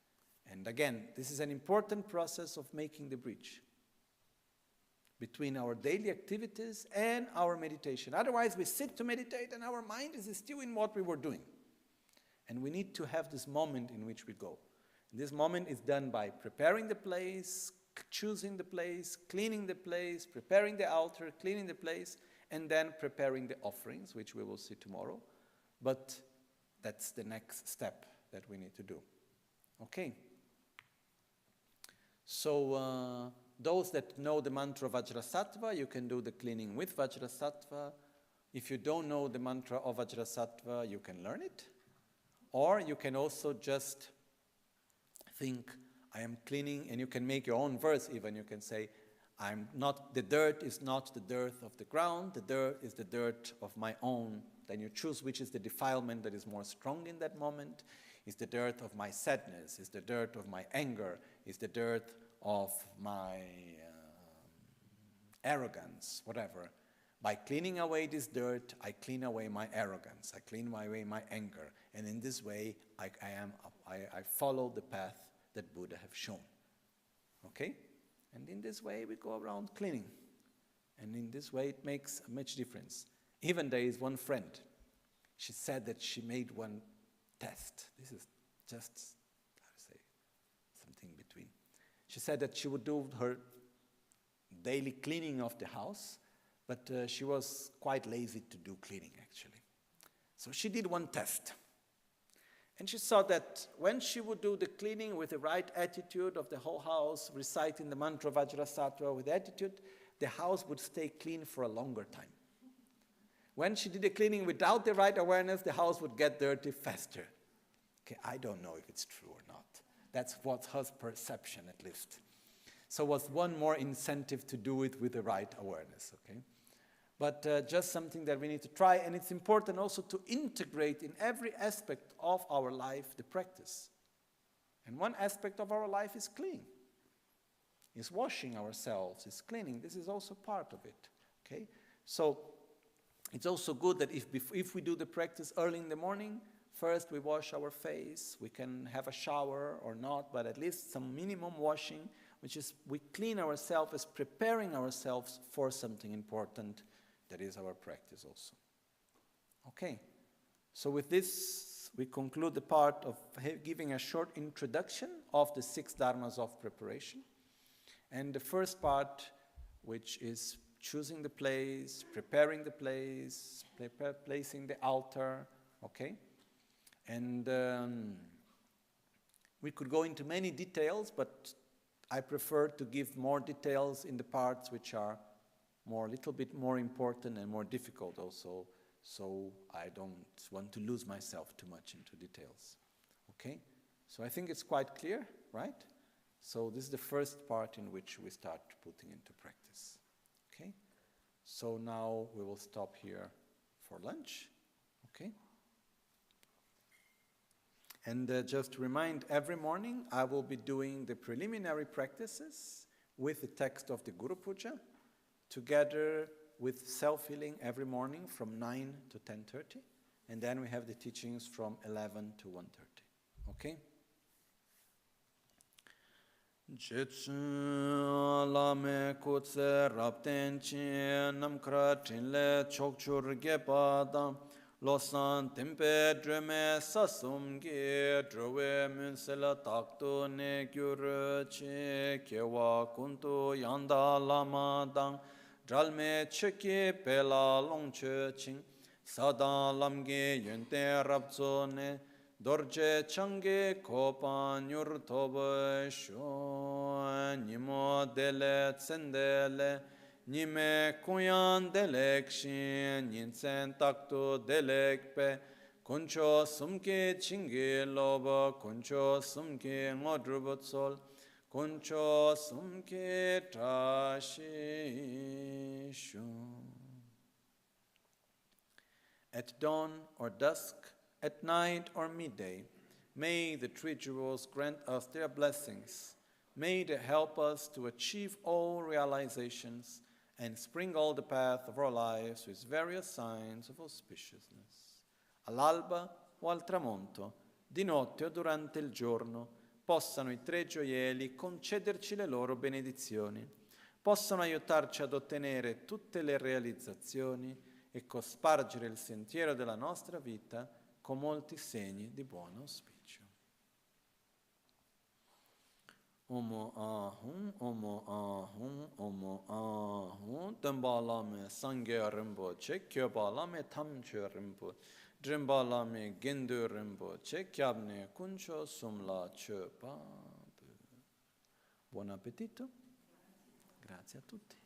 And again, this is an important process of making the bridge between our daily activities and our meditation. Otherwise, we sit to meditate and our mind is still in what we were doing. And we need to have this moment in which we go. And this moment is done by preparing the place, choosing the place, cleaning the place, preparing the altar, cleaning the place, and then preparing the offerings, which we will see tomorrow. But that's the next step that we need to do. Okay? So those that know the mantra Vajrasattva, you can do the cleaning with Vajrasattva. If you don't know the mantra of Vajrasattva, you can learn it. Or you can also just think, I am cleaning, and you can make your own verse even. You can say, the dirt is not the dirt of the ground, the dirt is the dirt of my own. Then you choose which is the defilement that is more strong in that moment. Is the dirt of my sadness, is the dirt of my anger, is the dirt of my arrogance, whatever. By cleaning away this dirt, I clean away my arrogance, I clean away my anger. And in this way, I follow the path that Buddha have shown. Okay? And in this way, we go around cleaning. And in this way, it makes a much difference. Even there is one friend. She said that she made one test. This is just, how to say, something between. She said that she would do her daily cleaning of the house, but she was quite lazy to do cleaning, actually. So she did one test. And she saw that when she would do the cleaning with the right attitude of the whole house, reciting the mantra Vajrasattva with attitude, the house would stay clean for a longer time. When she did the cleaning without the right awareness, the house would get dirty faster. Okay, I don't know if it's true or not. That's what's her perception, at least. So was one more incentive to do it with the right awareness, okay? But just something that we need to try, and it's important also to integrate in every aspect of our life the practice. And one aspect of our life is clean. Is washing ourselves, is cleaning. This is also part of it, okay? So it's also good that if we do the practice early in the morning, first we wash our face. We can have a shower or not, but at least some minimum washing, which is we clean ourselves as preparing ourselves for something important that is our practice also. Okay, so with this we conclude the part of giving a short introduction of the 6 dharmas of preparation. And the first part, which is choosing the place, preparing the place, placing the altar, okay? And we could go into many details, but I prefer to give more details in the parts which are a little bit more important and more difficult also, so I don't want to lose myself too much into details, okay? So I think it's quite clear, right? So this is the first part in which we start putting into practice, okay? So now we will stop here for lunch, okay? And just to remind, every morning I will be doing the preliminary practices with the text of the Guru Puja, together with self-healing every morning from 9 to 10:30, and then we have the teachings from 11 to 1:30, okay? Jetsun lame kutse rapten chin namkra tinle chokchur gepadam losan tempe dreme sasum ge drove munsela takto ne gyur che kewa kuntu yanda lama dang dralme cheke pela longche ching sadan lamge yente rapzo ne dorje change kopan yur tobe sho nimo dele tsendele nime kuyan delek shin ninsen takto delek pe kuncho sumke chinge loba kuncho sumke ngodrubot sol kuncho sumke tashi shu. At dawn or dusk, at night or midday, may the three jewels grant us their blessings. May they help us to achieve all realizations and sprinkle the path of our lives with various signs of auspiciousness. All'alba o al tramonto, di notte o durante il giorno, possano i 3 gioielli concederci le loro benedizioni, possano aiutarci ad ottenere tutte le realizzazioni e cospargere il sentiero della nostra vita con molti segni di buon auspicio. Omo ahum, omo ahum, omo ahum, Tenpa Lama Sangye Rinpoche, Kyopa Lama Tamche Rinpoche, Drimpa Lama Gendu Rinpoche, Kyabne Kuncho Sumla Chepa. Buon appetito, grazie a tutti.